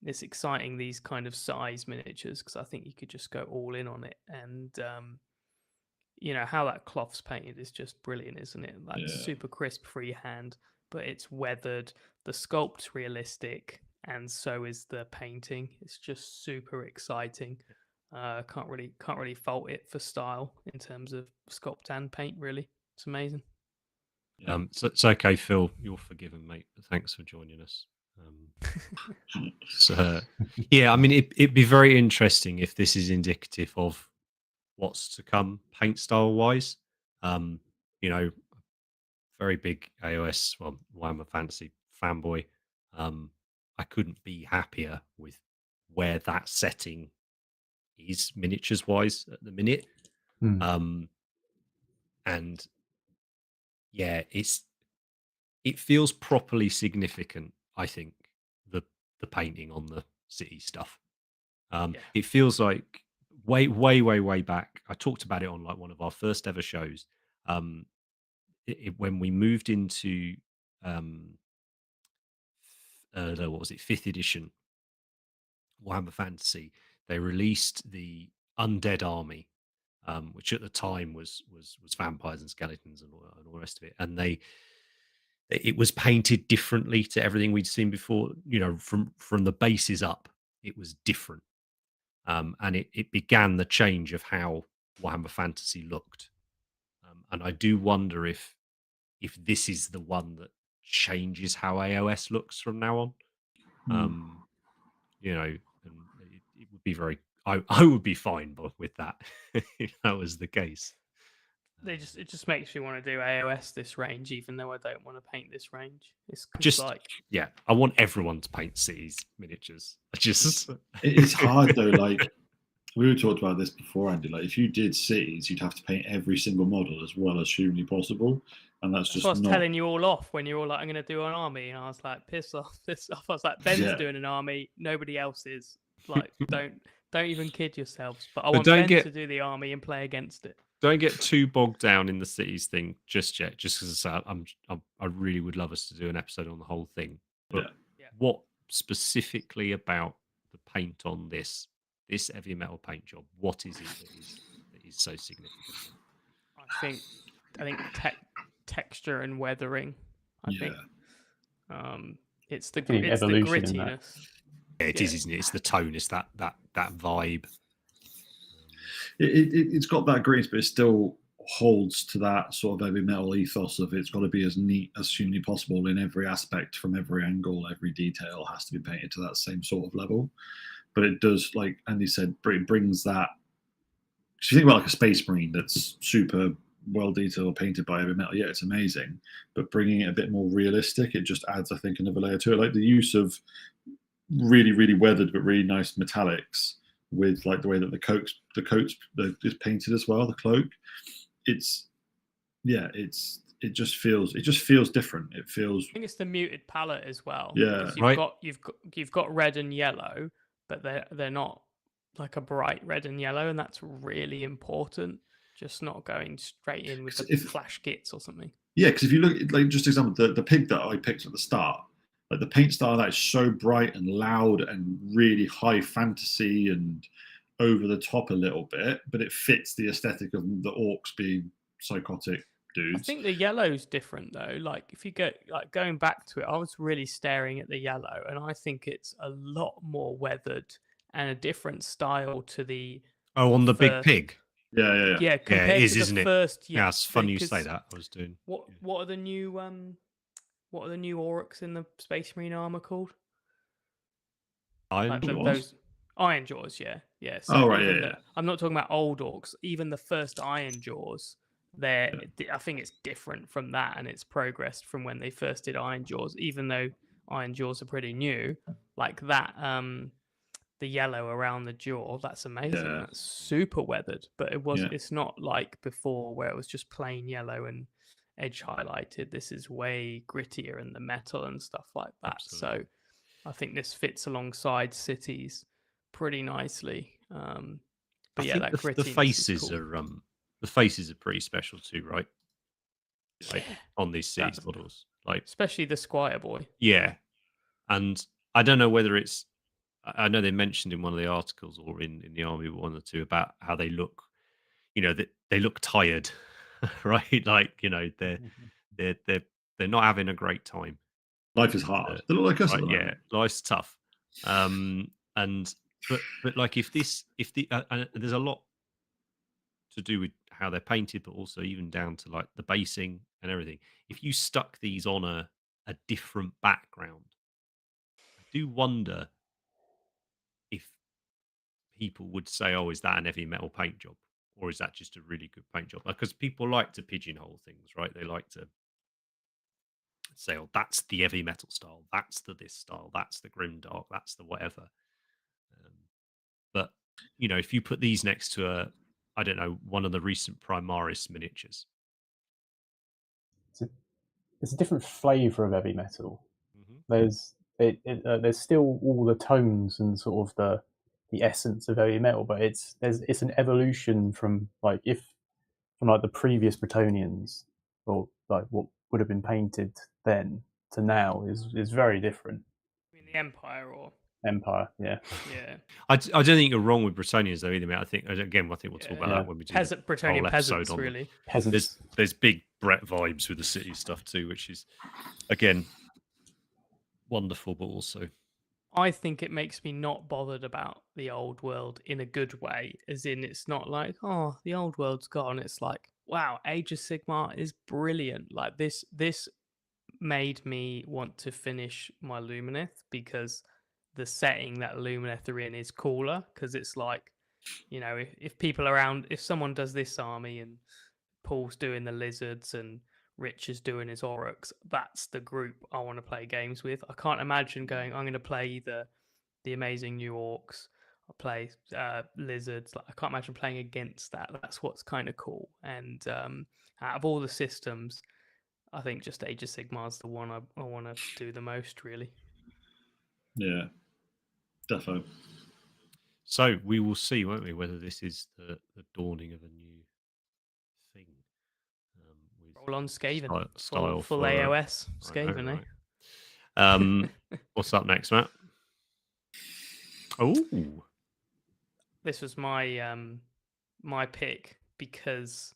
it's exciting, these kind of size miniatures, because I think you could just go all in on it. And how that cloth's painted is just brilliant, isn't it? Like, super crisp freehand, but it's weathered. The sculpt's realistic, and so is the painting. It's just super exciting. Can't really fault it for style in terms of sculpt and paint. Really, it's amazing. So it's okay, Phil. You're forgiven, mate. Thanks for joining us. So yeah, I mean, it'd be very interesting if this is indicative of what's to come paint style wise. Very big AOS, Warhammer Fantasy fanboy. I couldn't be happier with where that setting is miniatures wise at the minute. And yeah, it feels properly significant, I think, the painting on the city stuff. It feels like way back. I talked about it on like one of our first ever shows. When we moved into what was it, 5th edition Warhammer Fantasy, they released the Undead Army, which at the time was vampires and skeletons and all the rest of it, and it was painted differently to everything we'd seen before. From the bases up, it was different. And it began the change of how Warhammer Fantasy looked. And I do wonder if this is the one that changes how AOS looks from now on. And it would be I would be fine with that if that was the case. It just makes me want to do AOS this range, even though I don't want to paint this range. It's just like, I want everyone to paint cities miniatures. It's hard though. Like, we were talked about this before, Andy. Like, if you did cities, you'd have to paint every single model as well as humanly possible, and that's just what I was not... telling you all off when you're all like, "I'm going to do an army," and I was like, "Piss off, piss off." I was like, "Ben's doing an army, nobody else is." Like, don't even kid yourselves. But I want Ben to do the army and play against it. Don't get too bogged down in the cities thing just yet. Just because I really would love us to do an episode on the whole thing. But what specifically about the paint on this Eavy Metal paint job? What is it that is so significant? I think texture and weathering. I think it's the grittiness. Yeah, it is, isn't it? It's the tone. It's that vibe. It's got that grit, but it still holds to that sort of Eavy Metal ethos of it's got to be as neat as humanly possible in every aspect, from every angle. Every detail has to be painted to that same sort of level. but it does, like Andy said, it brings that. If you think about like a Space Marine that's super well detailed painted by Eavy Metal, yeah, it's amazing. But bringing it a bit more realistic, it just adds, I think, another layer to it. Like the use of really, really weathered but really nice metallics with like the way that the coat is painted as well. The cloak, it just feels different. It feels. I think it's the muted palette as well. Yeah, You've got red and yellow, but they're not like a bright red and yellow, and that's really important. Just not going straight in with the flash kits or something. Yeah, because if you look at, like, just example, the pig that I picked at the start, like the paint style that is so bright and loud and really high fantasy and over the top a little bit, but it fits the aesthetic of the orcs being psychotic dudes. I think the yellow's different though. Like if you go going back to it, I was really staring at the yellow, and I think it's a lot more weathered and a different style to the. Oh, on the big pig. Yeah, compared it is, to the isn't first. it? Yeah, it's funny you say that. I was doing. What are the new orcs in the Space Marine armor called? Iron Jaws. Those Iron Jaws, yeah. So I'm not talking about old orcs. Even the first Iron Jaws, I think it's different from that, and it's progressed from when they first did Iron Jaws. Even though Iron Jaws are pretty new, like that. The yellow around the jaw, that's amazing. Yeah. That's super weathered, but it's not like before where it was just plain yellow and edge highlighted. This is way grittier in the metal and stuff like that. Absolutely. So I think this fits alongside cities pretty nicely. But yeah, that grittiness the faces is cool. are the faces are pretty special too, right? Like on these cities models, like especially the Squire boy. Yeah, and I don't know whether it's. I know they mentioned in one of the articles or in the army one or two about how they look, that they look tired, right? Like, they're not having a great time. Life is hard. They look like us. Right? Yeah, life's tough. But like there's a lot to do with how they're painted, but also even down to like the basing and everything. If you stuck these on a different background, I do wonder if people would say, "Oh, is that an Eavy Metal paint job, or is that just a really good paint job?" Because people like to pigeonhole things, right? They like to say, "Oh, that's the Eavy Metal style. That's the this style. That's the grimdark. That's the whatever." But if you put these next to I don't know, one of the recent Primaris miniatures, it's a different flavour of Eavy Metal. Mm-hmm. There's still all the tones and sort of the essence of Eavy Metal, but it's an evolution from the previous Bretonnians, or like what would have been painted then to now is very different. You mean the Empire or Empire? Yeah. I don't think you're wrong with Bretonnians though either, mate. I think we'll talk about that when we do Bretonnian peasants, really. Peasants. There's big Brett vibes with the city stuff too, which is again wonderful, but also I think it makes me not bothered about the old world in a good way, as in it's not like, oh, the old world's gone. It's like, wow, Age of Sigmar is brilliant. Like this made me want to finish my Lumineth because the setting that Lumineth are in is cooler, because it's like, if people around, if someone does this army and Paul's doing the lizards and Rich is doing his Aurochs, that's the group I want to play games with. I can't imagine going, I'm going to play the amazing new Orcs, I'll play lizards. Like, I can't imagine playing against that. That's what's kind of cool. And out of all the systems, I think just Age of Sigmar is the one I want to do the most, really. Yeah, defo. So we will see, won't we, whether this is the dawning of a new thing. Roll on Skaven. Style full AOS Skaven, eh? What's up next, Matt? Oh, this was my my pick because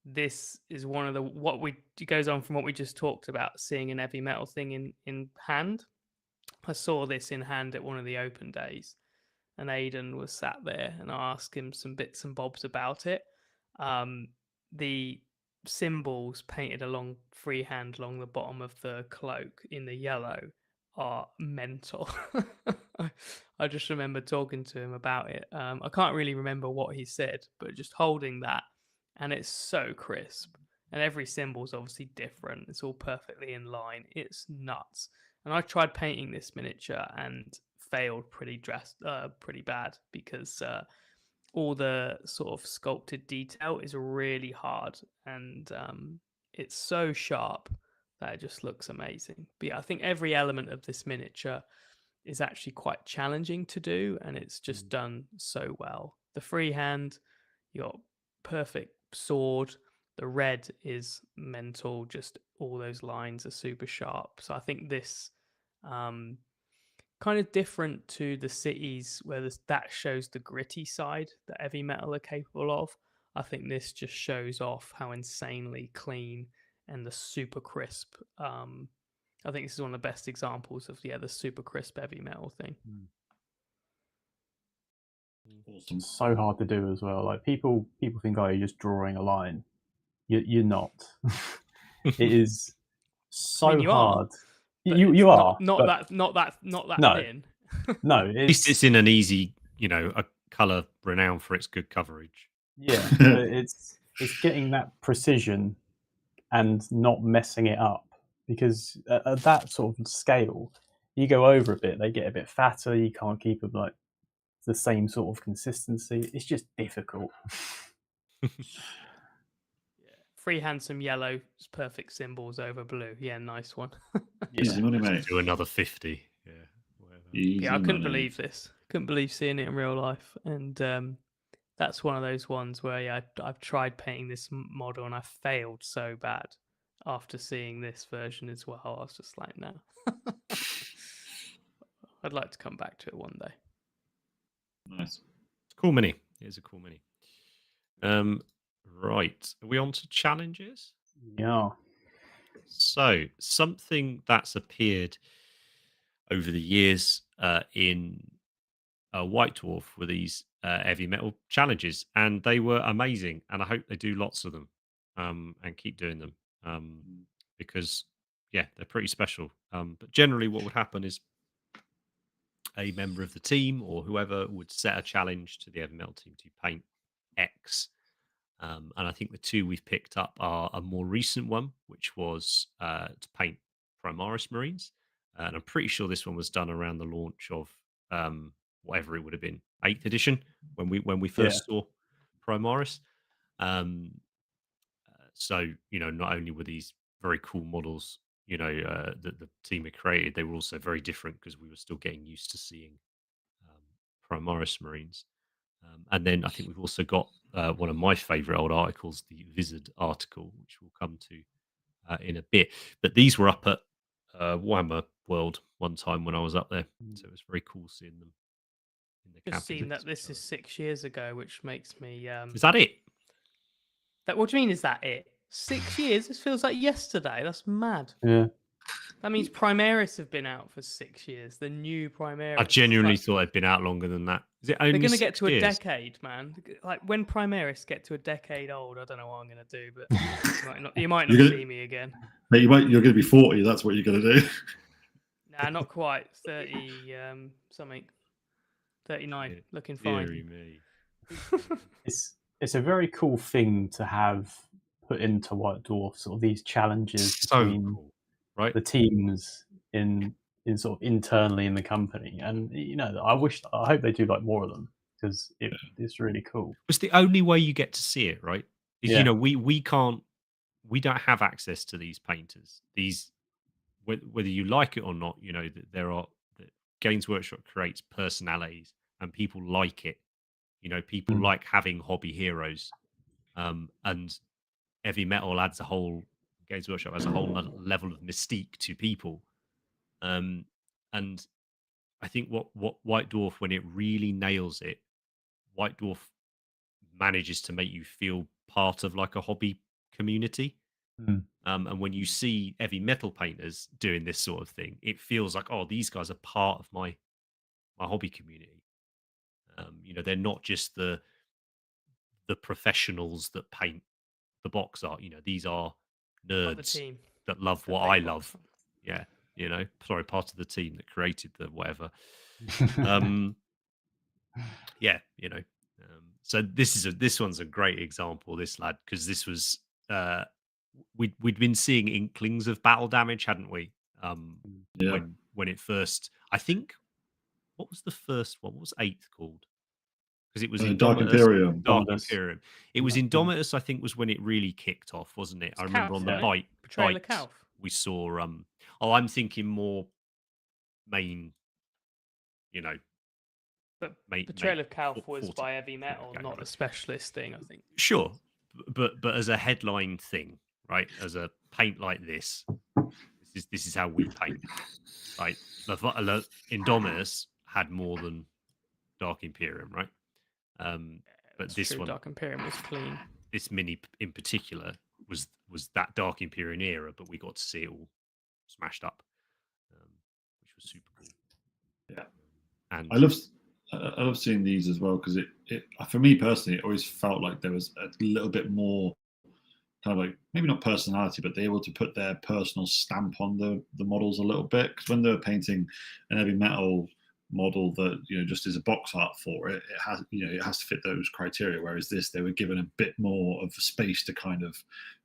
this is one of it goes on from what we just talked about, seeing an Eavy Metal thing in hand. I saw this in hand at one of the open days, and Aidan was sat there, and I asked him some bits and bobs about it. The symbols painted along freehand along the bottom of the cloak in the yellow are mental. I just remember talking to him about it. I can't really remember what he said, but just holding that, and it's so crisp, and every symbol's obviously different. It's all perfectly in line. It's nuts. And I tried painting this miniature and failed pretty bad because all the sort of sculpted detail is really hard, and it's so sharp that it just looks amazing. But yeah, I think every element of this miniature is actually quite challenging to do, and it's just done so well. The freehand, you got perfect sword. The red is mental. Just all those lines are super sharp. So I think this kind of different to the cities where that shows the gritty side that Eavy Metal are capable of. I think this just shows off how insanely clean and the super crisp. I think this is one of the best examples of the super crisp Eavy Metal thing. Awesome. So hard to do as well. Like people think, oh, you're just drawing a line. You're not. It is so you hard. Are, you are not that no, thin. No, at least it's in an easy, a color renowned for its good coverage. Yeah, it's getting that precision and not messing it up, because at that sort of scale, you go over a bit, they get a bit fatter. You can't keep them like the same sort of consistency. It's just difficult. Freehand some yellow, perfect symbols over blue. Yeah, nice one. Easy money, mate. Do another 50. Yeah, whatever. Yeah, I couldn't believe this. Couldn't believe seeing it in real life, and that's one of those ones where I've tried painting this model and I failed so bad after seeing this version as well. I was just like, no. I'd like to come back to it one day. Nice. It's a cool mini. It is a cool mini. Right. Are we on to challenges? Yeah. So, something that's appeared over the years in White Dwarf were these Heavy Metal challenges, and they were amazing. And I hope they do lots of them and keep doing them because, yeah, they're pretty special. But generally, what would happen is a member of the team or whoever would set a challenge to the Heavy Metal team to paint X. And I think the two we've picked up are a more recent one, which was to paint Primaris Marines. And I'm pretty sure this one was done around the launch of whatever it would have been, 8th edition, when we first saw Primaris. So, not only were these very cool models, that the team had created, they were also very different because we were still getting used to seeing Primaris Marines. And then I think we've also got one of my favourite old articles, the Wizard article, which we'll come to in a bit. But these were up at Warhammer World one time when I was up there, so it was very cool seeing them in the Just seen that this is 6 years ago, which makes me. Is that it? What do you mean? Is that it? 6 years? This feels like yesterday. That's mad. Yeah. That means Primaris have been out for 6 years. The new Primaris. I genuinely thought they'd been out longer than that. Is it only they're going to get 6 to years? a decade, man. Like when Primaris get to a decade old, I don't know what I'm going to do, but you might not see me again. Mate, you're going to be 40. That's what you're going to do. Nah, not quite. 30 something. 39. Yeah, looking fine. Deary me. It's a very cool thing to have put into White Dwarf, sort of these challenges So between cool, right? the teams in sort of internally in the company. And I hope they do like more of them, because it's really cool. It's the only way you get to see it, right? Is we don't have access to these painters. These, whether you like it or not, there are Games Workshop creates personalities, and people like it. People like having hobby heroes, and Heavy Metal adds Games Workshop has a whole level of mystique to people. And I think what White Dwarf, when it really nails it, White Dwarf manages to make you feel part of like a hobby community. And when you see Heavy Metal painters doing this sort of thing, it feels like, oh, these guys are part of my hobby community. They're not just the professionals that paint the box art. These are nerds that love what I love. Yeah, sorry, part of the team that created the whatever. Yeah, you know. So this one's a great example, this lad, because this was we'd been seeing inklings of battle damage, hadn't we? Yeah. When it first, I think, what was the first one? What was 8th called? Because it was Dark Indomitus, Imperium. Dark Indomitus. Imperium. It was Indomitus, I think, was when it really kicked off, wasn't it? I remember on the Calf, Betrayal of bite Calf. we saw. Oh, I'm thinking more main. You know, But main Betrayal of Calf was 40. by Eavy Metal, Okay, not right. a specialist thing, I think. Sure, but as a headline thing, right? As a paint like this is how we paint. Right, Indominus had more than Dark Imperium, right? But It's this true, one, Dark Imperium was clean. this mini in particular, was that Dark Imperium era, but we got to see it all smashed up, which was super cool. Yeah, and I love seeing these as well, because it for me personally, it always felt like there was a little bit more kind of like, maybe not personality, but they're able to put their personal stamp on the models a little bit. Because when they're painting an Heavy Metal model that, you know, just is a box art for it, it has, you know, it has to fit those criteria. Whereas this, they were given a bit more of space to kind of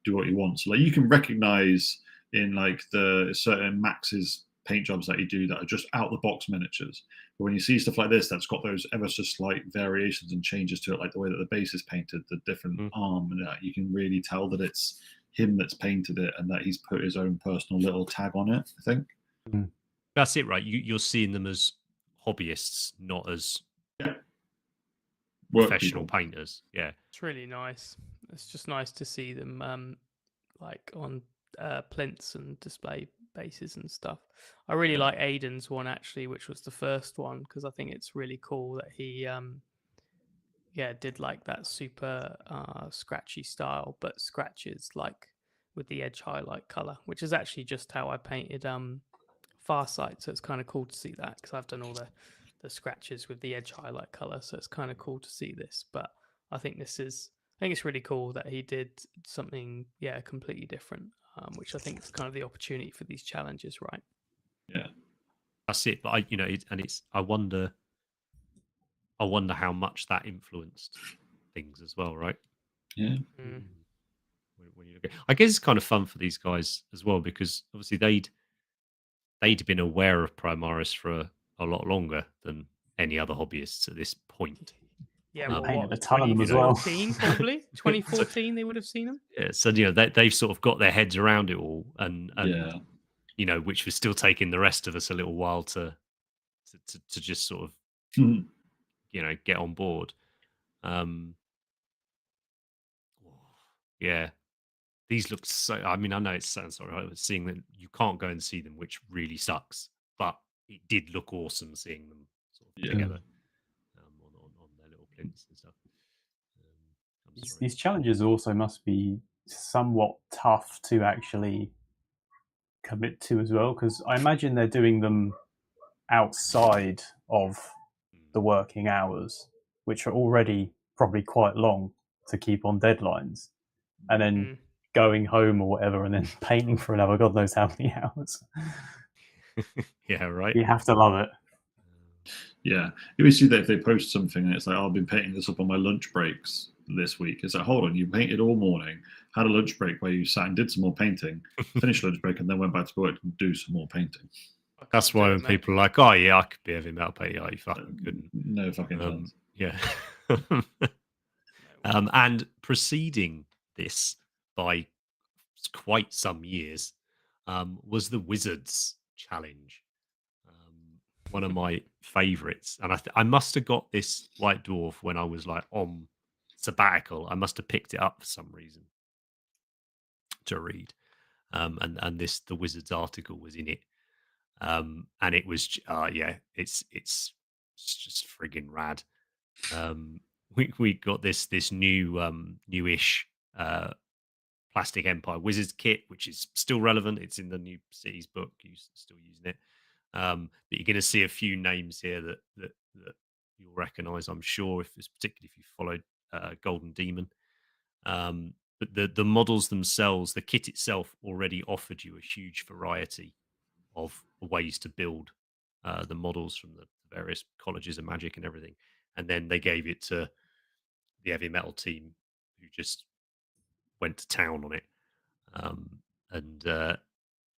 do what you want. So like, you can recognize in like the certain Max's paint jobs that you do that are just out the box miniatures. But when you see stuff like this, that's got those ever so slight variations and changes to it, like the way that the base is painted, the different arm, and that, you can really tell that it's him that's painted it and that he's put his own personal little tag on it, I think. That's it, right? You're seeing them as hobbyists, not as professional painters. Yeah, it's really nice. It's just nice to see them like on plinths and display bases and stuff. I really like Aiden's one, actually, which was the first one, because I think it's really cool that he did like that super scratchy style, but scratches like with the edge highlight color, which is actually just how I painted Farsight. So it's kind of cool to see that, because I've done all the scratches with the edge highlight color, so it's kind of cool to see this. But I think it's really cool that he did something completely different, which I think is kind of the opportunity for these challenges, right? Yeah, that's it. But I wonder how much that influenced things as well, right? Yeah. When you look I guess it's kind of fun for these guys as well, because obviously they'd been aware of Primaris for a lot longer than any other hobbyists at this point. Yeah, We well, painted what, a ton of them as well. 2014 probably? 2014 they would have seen them? Yeah, so they've sort of got their heads around it all, and Yeah. you know, which was still taking the rest of us a little while to just sort of you know, get on board. Yeah, these look so. I mean, I know it sounds sorry, right? Seeing that you can't go and see them, which really sucks. But it did look awesome seeing them sort of together on their little plinths and stuff. These challenges also must be somewhat tough to actually commit to as well, because I imagine they're doing them outside of the working hours, which are already probably quite long to keep on deadlines, and then going home or whatever, and then painting for another god knows how many hours. Yeah, right. You have to love it. Yeah, you always see that if they post something and it's like, oh, I've been painting this up on my lunch breaks this week. It's like, hold on, you painted all morning, had a lunch break where you sat and did some more painting, finished lunch break, and then went back to work and do some more painting. That's why when people are like, oh yeah, I could be Heavy Metal painter, you fucking couldn't. No fucking chance. Yeah. And preceding this by quite some years was the Wizards Challenge. One of my favorites, and I must have got this White Dwarf when I was like on sabbatical. I must have picked it up for some reason to read, and the Wizards article was in it, and it was it's just friggin' rad. We got this new newish Plastic Empire Wizards kit, which is still relevant. It's in the new Cities book. You're still using it. But you're going to see a few names here that you'll recognise, I'm sure, particularly if you followed Golden Demon. But the models themselves, the kit itself, already offered you a huge variety of ways to build the models from the various colleges of magic and everything. And then they gave it to the Heavy Metal team, who just went to town on it.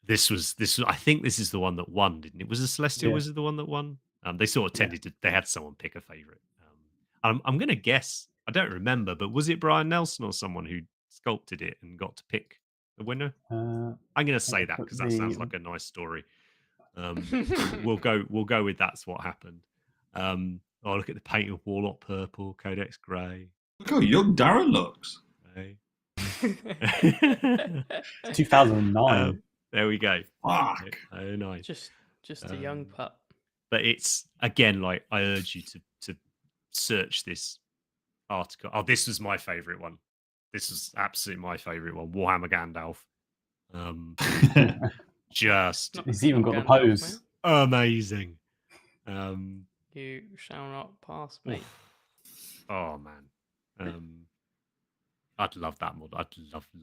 This was I think this is the one that won, didn't it? Was the Celestial Wizard the one that won? They sort of tended to. They had someone pick a favorite. I'm going to guess. I don't remember, but was it Brian Nelson or someone who sculpted it and got to pick the winner? I'm going to say that because that sounds like a nice story. We'll go with that's what happened. Look at the paint of Warlock purple, Codex grey. Look how young Darren looks. Right. 2009. There we go. Fuck. Oh, nice. Just a young pup. But it's again, like, I urge you to search this article. Oh, this was my favorite one. This was absolutely my favorite one. Warhammer Gandalf. Just He's even got the pose. Amazing. You shall not pass me. Oh man. I'd love that model. I'd love to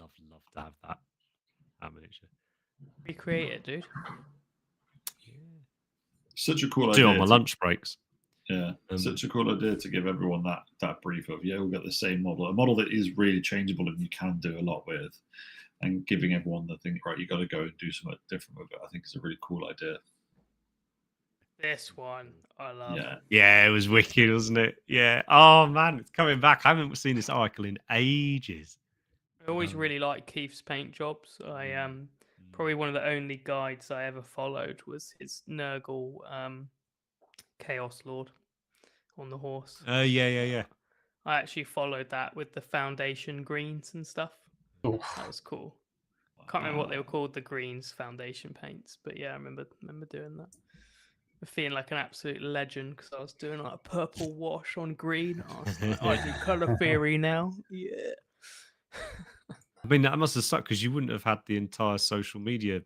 have that miniature. Recreate it, dude. Yeah. Such a cool Do idea. it on my lunch breaks. Yeah, such a cool idea to give everyone that brief of, we'll get the same model, a model that is really changeable and you can do a lot with, and giving everyone the thing, right, you got to go and do something different with it. I think it's a really cool idea. This one, I love. Yeah, it was wicked, wasn't it? Yeah. Oh man, it's coming back. I haven't seen this article in ages. I always really liked Keith's paint jobs. I probably one of the only guides I ever followed was his Nurgle Chaos Lord on the horse. Yeah. I actually followed that with the foundation greens and stuff. Oof. That was cool. Can't remember what they were called, the greens foundation paints, but yeah, I remember doing that. Feeling like an absolute legend because I was doing like a purple wash on green. I was like, I do colour theory now. Yeah. I mean, that must have sucked because you wouldn't have had the entire social media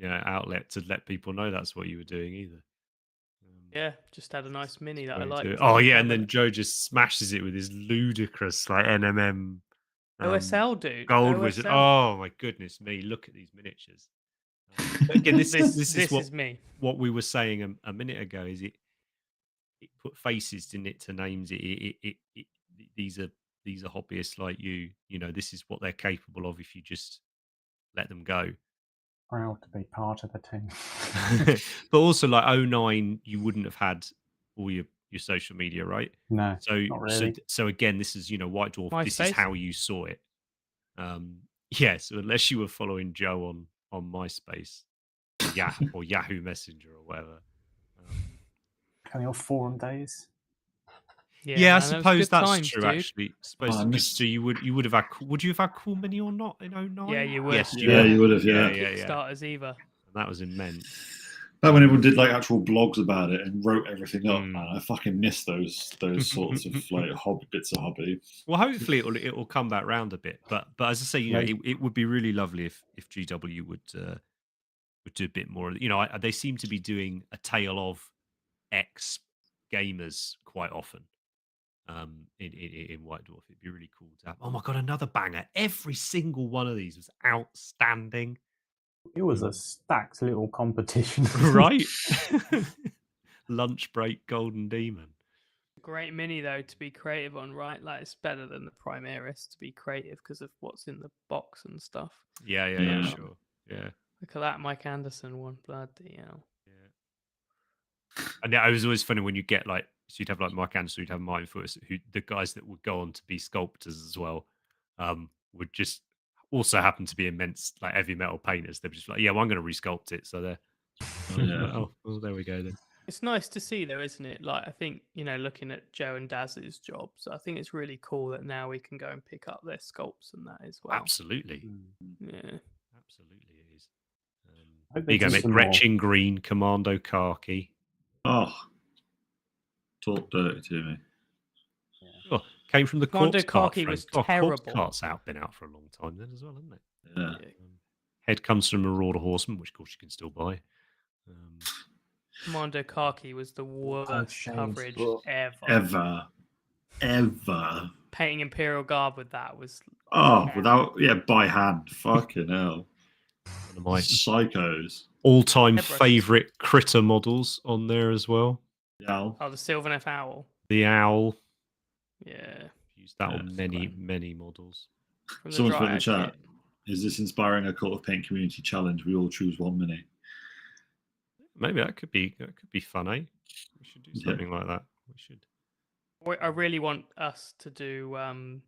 outlet to let people know that's what you were doing either. Yeah, just had a nice mini that I liked. Oh yeah, and then Joe just smashes it with his ludicrous like NMM OSL dude. Gold Wizard. Oh my goodness me! Look at these miniatures. Again, this is me. What we were saying a minute ago is it put faces, didn't it, to names. These are hobbyists like you. You know, this is what they're capable of if you just let them go. Proud to be part of the team. But also, like 09, you wouldn't have had all your social media, right? No, so not really. So again, this is White Dwarf. MySpace? This is how you saw it. So unless you were following Joe on MySpace, or Yahoo Messenger or whatever. Kind of forum days. Yeah, I suppose that's times, true. Dude. Actually, so you would have had. Would you have had Cool Mini or not in 09? Yeah, you would. Yes, you would have. Yeah. Kickstarters either. And that was immense. Back when everyone did like actual blogs about it and wrote everything up, man, I fucking miss those sorts of like bits of hobby. Well, hopefully it will come back round a bit. But as I say, it would be really lovely if GW would do a bit more. They seem to be doing a tale of ex gamers quite often. In White Dwarf, it'd be really cool to have. Oh my god, another banger! Every single one of these was outstanding. It was a stacked little competition, right? Lunch break, Golden Demon. Great mini though to be creative on, right? Like it's better than the Primaris to be creative because of what's in the box and stuff. Yeah, sure. Yeah. Look at that Mike Anderson one, bloody hell. Yeah. And it was always funny when you get like. So you'd have like Mike Anderson, you'd have Martin Footis, who the guys that would go on to be sculptors as well, would just also happen to be immense like heavy metal painters. They're just like, I'm going to resculpt it. So they're well, there we go then. It's nice to see though, isn't it? Like I think, looking at Joe and Daz's jobs, I think it's really cool that now we can go and pick up their sculpts and that as well. Absolutely. Yeah. Absolutely it is. You go, Gretchen Green, Commando Khaki. Oh. Talk dirty to me. Sure. Came from the Commando Corpse Cart. Khaki was terrible. Corpse Cart's been out for a long time then as well, hasn't it? Yeah. Head comes from Marauder Horseman, which of course you can still buy. Commando Khaki was the worst coverage ever. Painting Imperial Guard with that was by hand. Fucking hell. One of my psychos. All-time favourite critter models on there as well. The owl. Oh, the Sylvaneth owl. The owl. Yeah. Used that Yeah, on many models. From the Someone's put in the Dryad chat, kit. is this inspiring a Cult of Paint community challenge? We all choose one mini. Maybe that could be fun, eh? We should do something like that. We should. I really want us to do Olden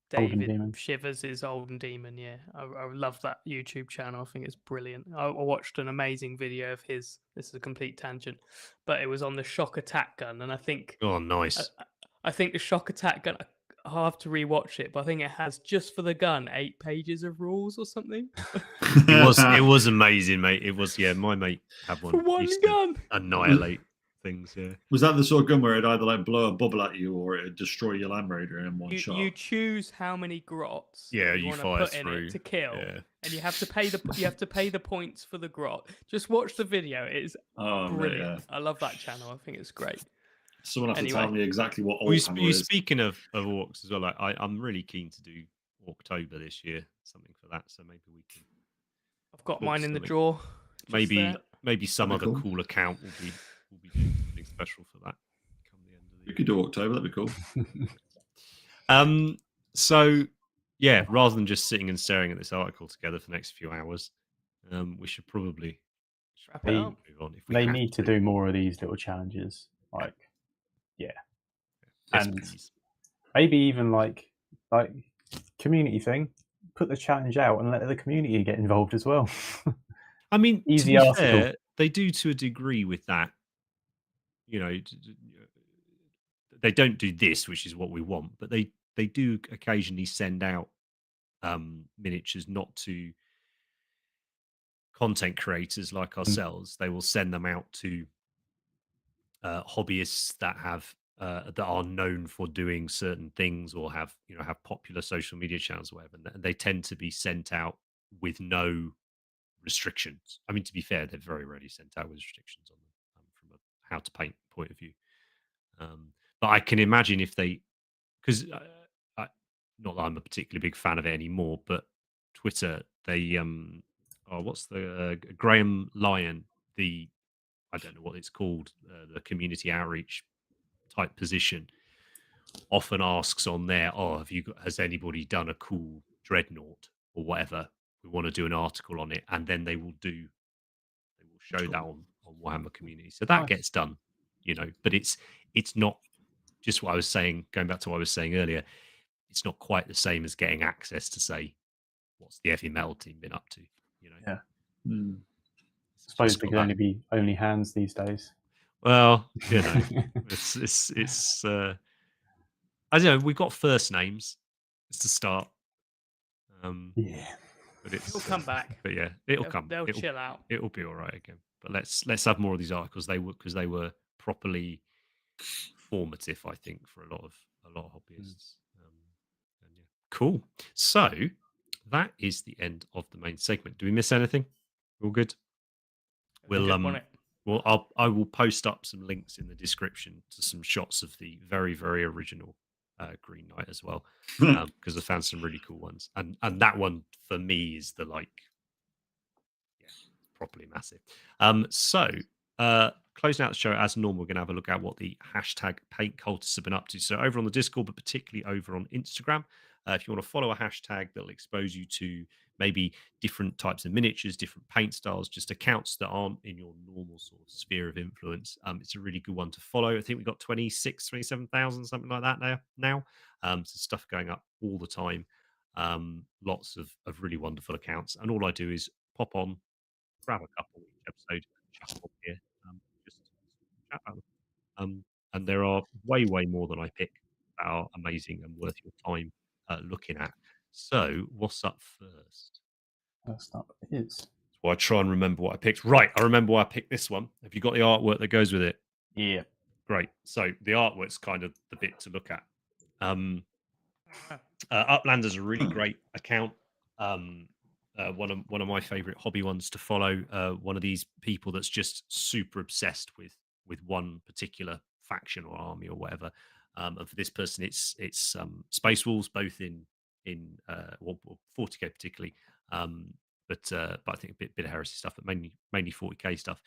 David Demon. Shivers' Olden Demon. Yeah, I love that YouTube channel. I think it's brilliant. I watched an amazing video of his. This is a complete tangent, but it was on the shock attack gun, and I think Oh, nice. I think the shock attack gun. I'll have to rewatch it, but I think it has just for the gun 8 pages of rules or something. It was amazing, mate. It was, yeah. My mate had one. For one Used to gun. annihilate things. Yeah. Was that the sort of gun where it'd either like blow a bubble at you or it'd destroy your Land Raider in one shot? You choose how many grots Yeah, you you want to fire put in through. it to kill, Yeah. and you have to pay the points for the grot. Just watch the video; it is brilliant. I love that channel. I think it's great. Someone has to tell me exactly what you is. Speaking of orcs as well, like I'm really keen to do October this year, something for that. So maybe we can. I've got mine in the drawer. Maybe some other cool account will be doing something special for that. Come the end of the year. We could do October. That'd be cool. So yeah, rather than just sitting and staring at this article together for the next few hours, we should probably wrap it up. Move on. They need to do more of these little challenges, like yes, and please. Maybe even like community thing. Put the challenge out and let the community get involved as well. I mean, easy to be article. fair, they do to a degree with that. You know, they don't do this, which is what we want, but they do occasionally send out miniatures not to content creators like ourselves. They will send them out to hobbyists that have that are known for doing certain things or have popular social media channels or whatever, and they tend to be sent out with no restrictions. I mean, to be fair, they're very rarely sent out with restrictions on them from a how to paint point of view. But I can imagine if they, because not that I'm a particularly big fan of it anymore, but Twitter, they what's the Graham Lyon, the I don't know what it's called, the community outreach type position, often asks on there, has anybody done a cool dreadnought or whatever? We want to do an article on it, and then they will show that on Warhammer Community. So that gets done, but it's not just what I was saying, going back to what I was saying earlier, it's not quite the same as getting access to say, what's the Eavy Metal team been up to, Yeah. Mm. I suppose they can only be only hands these days. Well, it's I don't know, we've got first names. It's the start. Yeah. But it'll come back. But yeah, it'll come. They'll chill out. It'll be all right again. But let's have more of these articles. They were properly formative, I think, for a lot of hobbyists. And yeah, cool. So that is the end of the main segment. Do we miss anything? All good. I will post up some links in the description to some shots of the very, very original Green Knight as well, because I found some really cool ones, and that one for me is the properly massive. So closing out the show as normal, we're going to have a look at what the hashtag Paint Cultists have been up to. So over on the Discord, but particularly over on Instagram, if you want to follow a hashtag that'll expose you to maybe different types of miniatures, different paint styles, just accounts that aren't in your normal sort of sphere of influence. It's a really good one to follow. I think we've got 27,000, something like that now. So stuff going up all the time. Lots of really wonderful accounts. And all I do is pop on, grab a couple each episode, chat up here, just chat about them. And there are way more than I pick that are amazing and worth your time looking at. So, what's up first? First up is. Well, I try and remember what I picked. Right, I remember why I picked this one. Have you got the artwork that goes with it? Yeah. Great. So the artwork's kind of the bit to look at. Uplander's a really great account. One of my favorite hobby ones to follow. One of these people that's just super obsessed with one particular faction or army or whatever. And for this person, it's Space Wolves, both in 40k particularly, but I think a bit of heresy stuff, but mainly 40k stuff.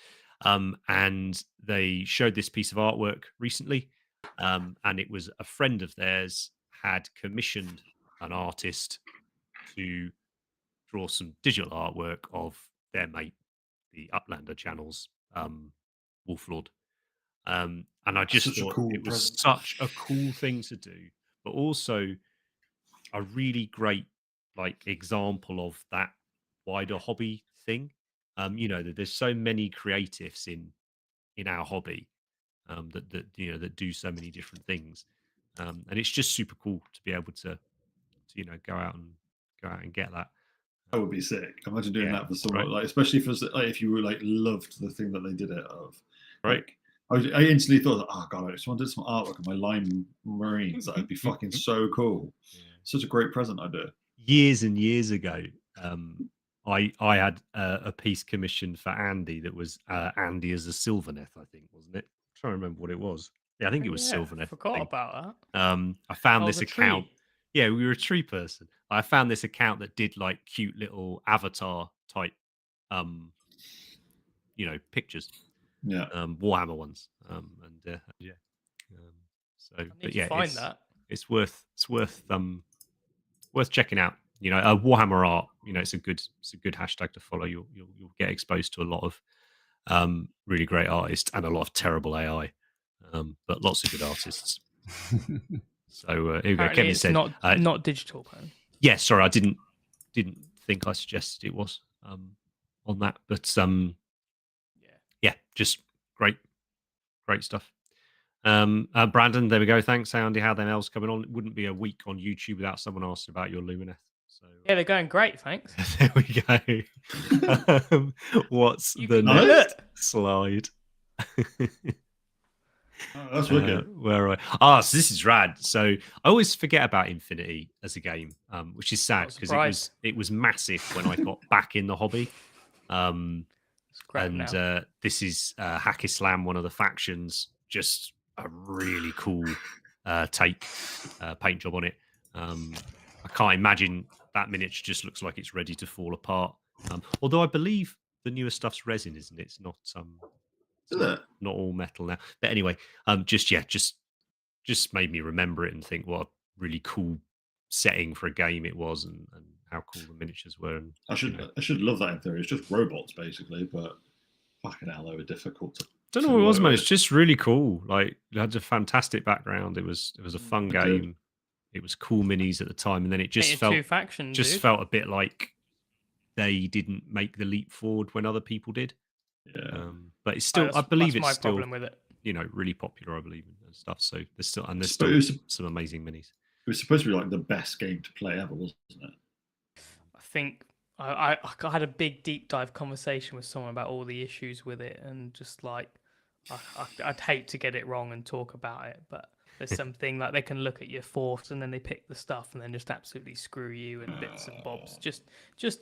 And they showed this piece of artwork recently, and it was a friend of theirs had commissioned an artist to draw some digital artwork of their mate, the Uplander channel's Wolflord. And I just Such a thought cool it was present. such a cool thing to do, but also a really great example of that wider hobby thing. There's so many creatives in our hobby that do so many different things, and it's just super cool to be able to go out and get that. That would be sick. Imagine doing that for someone, right? like, especially if you were like loved the thing that they did it of. Right. Like, I instantly thought, oh god, I just wanted some artwork of my Lime Marines. That would be fucking so cool. Yeah. Such a great present idea. Years and years ago, I had a piece commissioned for Andy that was Andy as a Sylvaneth, I think, wasn't it? I'm trying to remember what it was. Yeah, I think it was Sylvaneth. Forgot about that. I found this account. Tree. Yeah, we were a tree person. I found this account that did like cute little avatar type, pictures. Yeah. Warhammer ones. So, but yeah, find that. It's worth checking out. Warhammer art. It's a good hashtag to follow. You'll get exposed to a lot of really great artists and a lot of terrible AI, but lots of good artists. So here we go. Kevin said, not digital. Yeah, sorry, I didn't think I suggested it was on that, but yeah, just great stuff. Brandon, there we go. Thanks, Andy. How the hell's coming on? It wouldn't be a week on YouTube without someone asking about your Lumineth. So yeah, they're going great. Thanks. There we go. What's the next slide? That's wicked. So this is rad. So I always forget about Infinity as a game, which is sad because it was massive when I got back in the hobby. This is Hack Islam, one of the factions. Just a really cool paint job on it. I can't imagine that miniature just looks like it's ready to fall apart. Although I believe the newer stuff's resin, isn't it? It's not not all metal now. But anyway, just made me remember it and think what a really cool setting for a game it was, and how cool the miniatures were. And I should love that in theory. It's just robots basically, but fucking hell, they were difficult to. Don't know what it was, man. It's just really cool. Like, it had a fantastic background. It was a fun game. It was cool minis at the time, and then it just felt a bit like they didn't make the leap forward when other people did. Yeah. But it's still, I believe it's still, problem with it. Really popular, I believe, and stuff. So there's still some amazing minis. It was supposed to be like the best game to play ever, wasn't it? I think I had a big deep dive conversation with someone about all the issues with it, and just like I'd hate to get it wrong and talk about it, but there's something like they can look at your force and then they pick the stuff and then just absolutely screw you and bits and bobs, just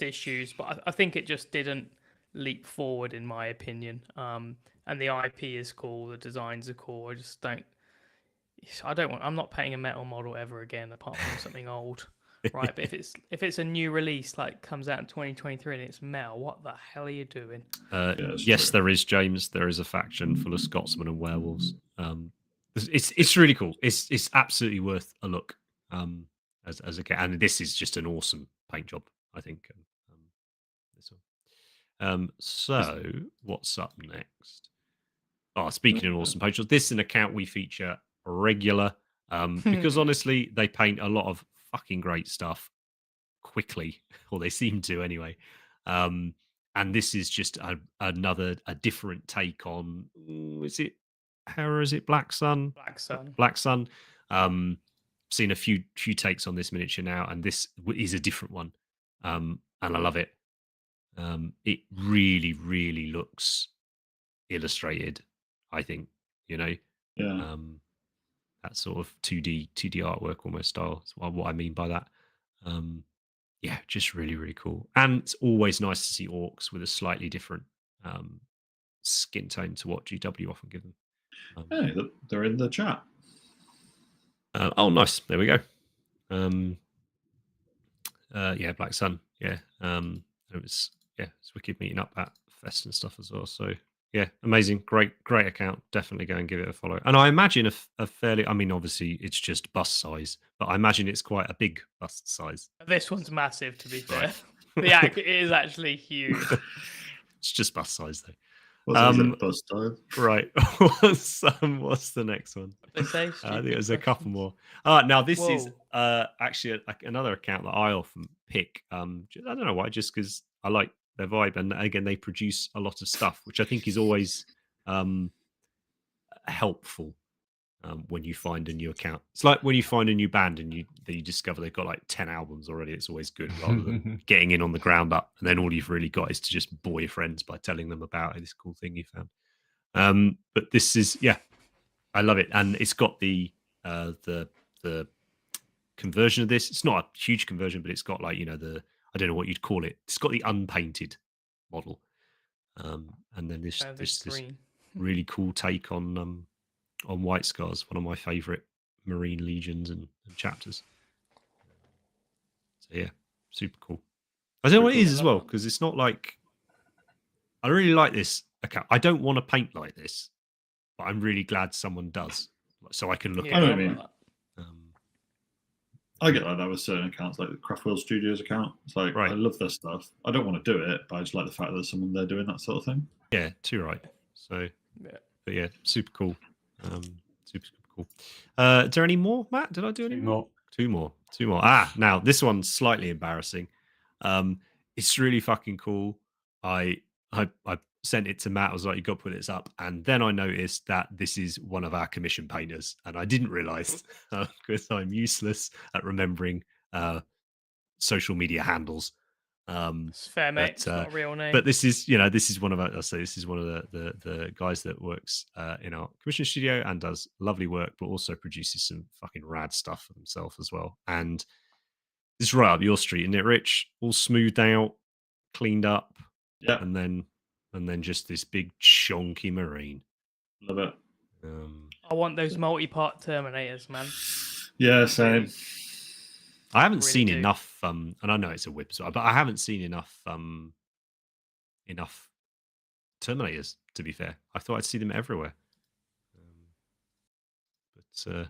issues. But I think it just didn't leap forward, in my opinion. And the IP is cool, the designs are cool. I'm not painting a metal model ever again, apart from something old. Right, but if it's a new release, like comes out in 2023 and it's metal, what the hell are you doing? Yes, there is, James. There is a faction full of Scotsmen and werewolves. It's really cool. It's absolutely worth a look. As a game, and this is just an awesome paint job, I think. This one. So what's up next? Speaking of awesome paint jobs, this is an account we feature regular. Because honestly, they paint a lot of fucking great stuff quickly, or they seem to anyway. And this is just a different take on, is it Hera? Is it Black Sun? Black Sun. Seen a few takes on this miniature now, and this is a different one. And I love it. It really, really looks illustrated, I think, Yeah. That sort of 2D artwork almost style. That's what I mean by that. Yeah, just really, really cool. And it's always nice to see orcs with a slightly different skin tone to what GW often give them. Hey, they're in the chat. Oh, nice. There we go. Yeah, Black Sun. Yeah. it was it's wicked meeting up at Fest and stuff as well. So yeah, amazing, great account. Definitely go and give it a follow. And I imagine a fairly, I mean, obviously it's just bust size, but I imagine it's quite a big bust size. This one's massive, to be fair. Right. It is actually huge. It's just bust size though. What's bust size? Right. What's the next one? They say I think there's a couple more. Now this is actually another account that I often pick. I don't know why, just because I like their vibe, and again they produce a lot of stuff, which I think is always helpful when you find a new account. It's like when you find a new band and you discover they've got like 10 albums already. It's always good rather than getting in on the ground up, and then all you've really got is to just bore your friends by telling them about this cool thing you found. But this is I love it, and it's got the conversion of this. It's not a huge conversion, but it's got like I don't know what you'd call it. It's got the unpainted model, and then this really cool take on White Scars, one of my favorite Marine legions and chapters. So yeah, super cool. I don't know what it is as well, because it's not like I really like this account. I don't want to paint like this, but I'm really glad someone does, so I can look at it. I get like that with certain accounts, like the Craftworld Studios account. It's like, I love their stuff. I don't want to do it, but I just like the fact that there's someone there doing that sort of thing. Yeah, too right. So, but yeah, super cool. Super cool. Is there any more, Matt? Did I do any more? Two more. Now this one's slightly embarrassing. It's really fucking cool. I sent it to Matt. I was like, you got to put this up. And then I noticed that this is one of our commission painters. And I didn't realize because I'm useless at remembering social media handles. It's fair, mate. It's not a real name. But this is, this is one of this is one of the guys that works in our commission studio and does lovely work, but also produces some fucking rad stuff for himself as well. And this is right up your street, isn't it, Rich? All smoothed out, cleaned up. Yeah. And then just this big chunky marine. Love it. I want those multi-part Terminators, man. Yeah, same. I haven't seen enough, and I know it's a whip, but I haven't seen enough Terminators. To be fair, I thought I'd see them everywhere. But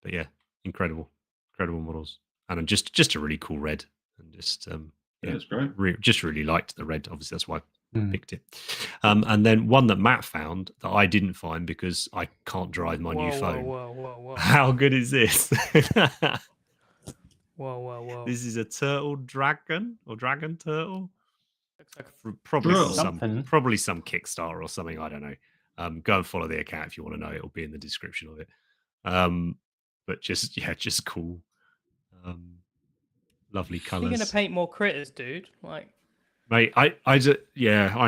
yeah, incredible models, and just a really cool red, and just it's great. Just really liked the red. Obviously, that's why I picked it. And then one that Matt found that I didn't find because I can't drive my new phone. Whoa. How good is this? Whoa. This is a turtle dragon or dragon turtle. Looks like probably some Kickstarter or something. I don't know. Go and follow the account if you want to know. It'll be in the description of it. But just cool. Lovely colours. You're gonna paint more critters, dude. Like, mate, I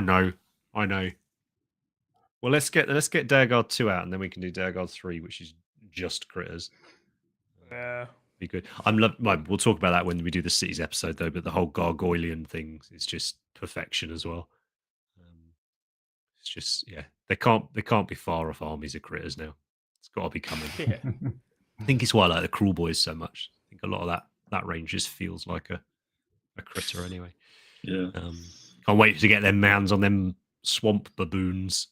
know. Well, let's get Dareguard 2 out, and then we can do Dareguard 3, which is just critters. Yeah. Be good. We'll talk about that when we do the cities episode, though. But the whole Gargoylean thing is just perfection as well. It's just they can't be far off armies of critters now. It's got to be coming. Yeah. I think it's why I like the Cruel Boys so much. I think a lot of that range just feels like a critter anyway. Yeah. Can't wait to get them mounds on them swamp baboons.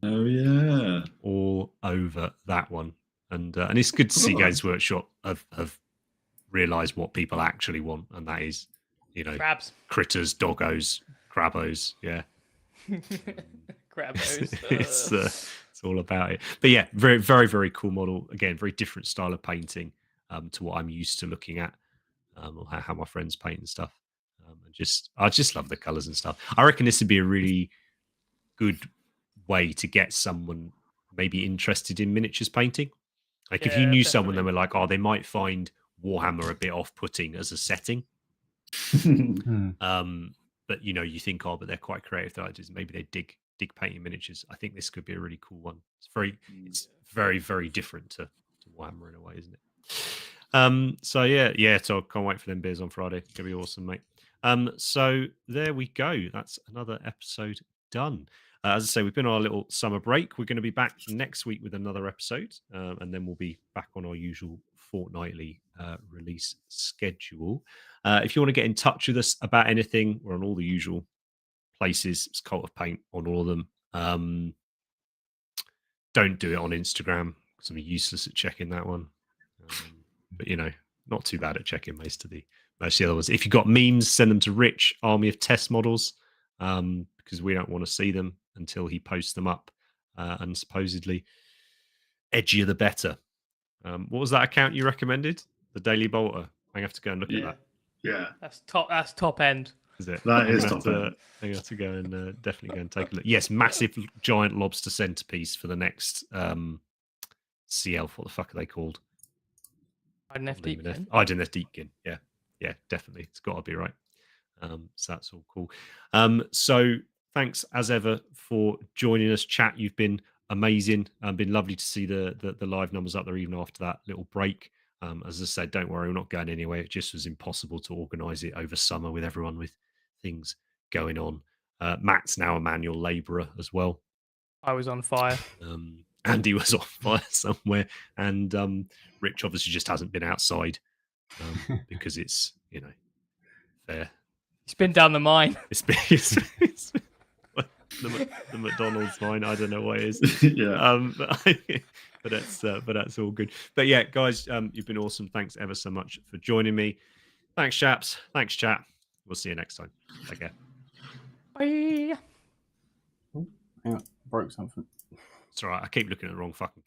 Oh yeah. All over that one. And it's good to see Games Workshop have realised what people actually want, and that is, crabs, critters, doggos, crabos, crabos. It's all about it. But yeah, very, very, very cool model. Again, very different style of painting to what I'm used to looking at, or how my friends paint and stuff. I just love the colours and stuff. I reckon this would be a really good way to get someone maybe interested in miniatures painting. Like if you knew someone that were like, they might find Warhammer a bit off-putting as a setting. But you think, but they're quite creative. Maybe they dig painting miniatures. I think this could be a really cool one. It's very, very different to Warhammer in a way, isn't it? So so I can't wait for them beers on Friday. It's gonna be awesome, mate. So there we go. That's another episode done. As I say, we've been on a little summer break. We're going to be back next week with another episode, and then we'll be back on our usual fortnightly release schedule. If you want to get in touch with us about anything, we're on all the usual places. It's Cult of Paint on all of them. Don't do it on Instagram because I'm useless at checking that one. But you know, not too bad at checking most of the other ones. If you've got memes, send them to Rich, Army of Test Models, because we don't want to see them until he posts them up. And supposedly, edgier the better. What was that account you recommended? The Daily Bolter. I have to go and look at that. Yeah, That's top end. Is it? That is top end. I have to go and definitely go and take a look. Yes, massive giant lobster centerpiece for the next CL. What the fuck are they called? Idoneth Deepkin. Yeah, definitely. It's got to be right. So that's all cool. So thanks as ever for joining us, chat. You've been amazing. Been lovely to see the live numbers up there even after that little break. As I said, don't worry, we're not going anywhere. It just was impossible to organise it over summer with everyone with things going on. Matt's now a manual labourer as well. I was on fire. Andy was on fire somewhere, and Rich obviously just hasn't been outside because it's, you know, fair. He's been down the mine. It's been the McDonald's mine. I don't know what it is. Yeah. But that's all good. But yeah, guys, you've been awesome. Thanks ever so much for joining me. Thanks, chaps. Thanks, chat. We'll see you next time. Take care. Bye. Hang on, broke something. It's all right. I keep looking at the wrong fucking.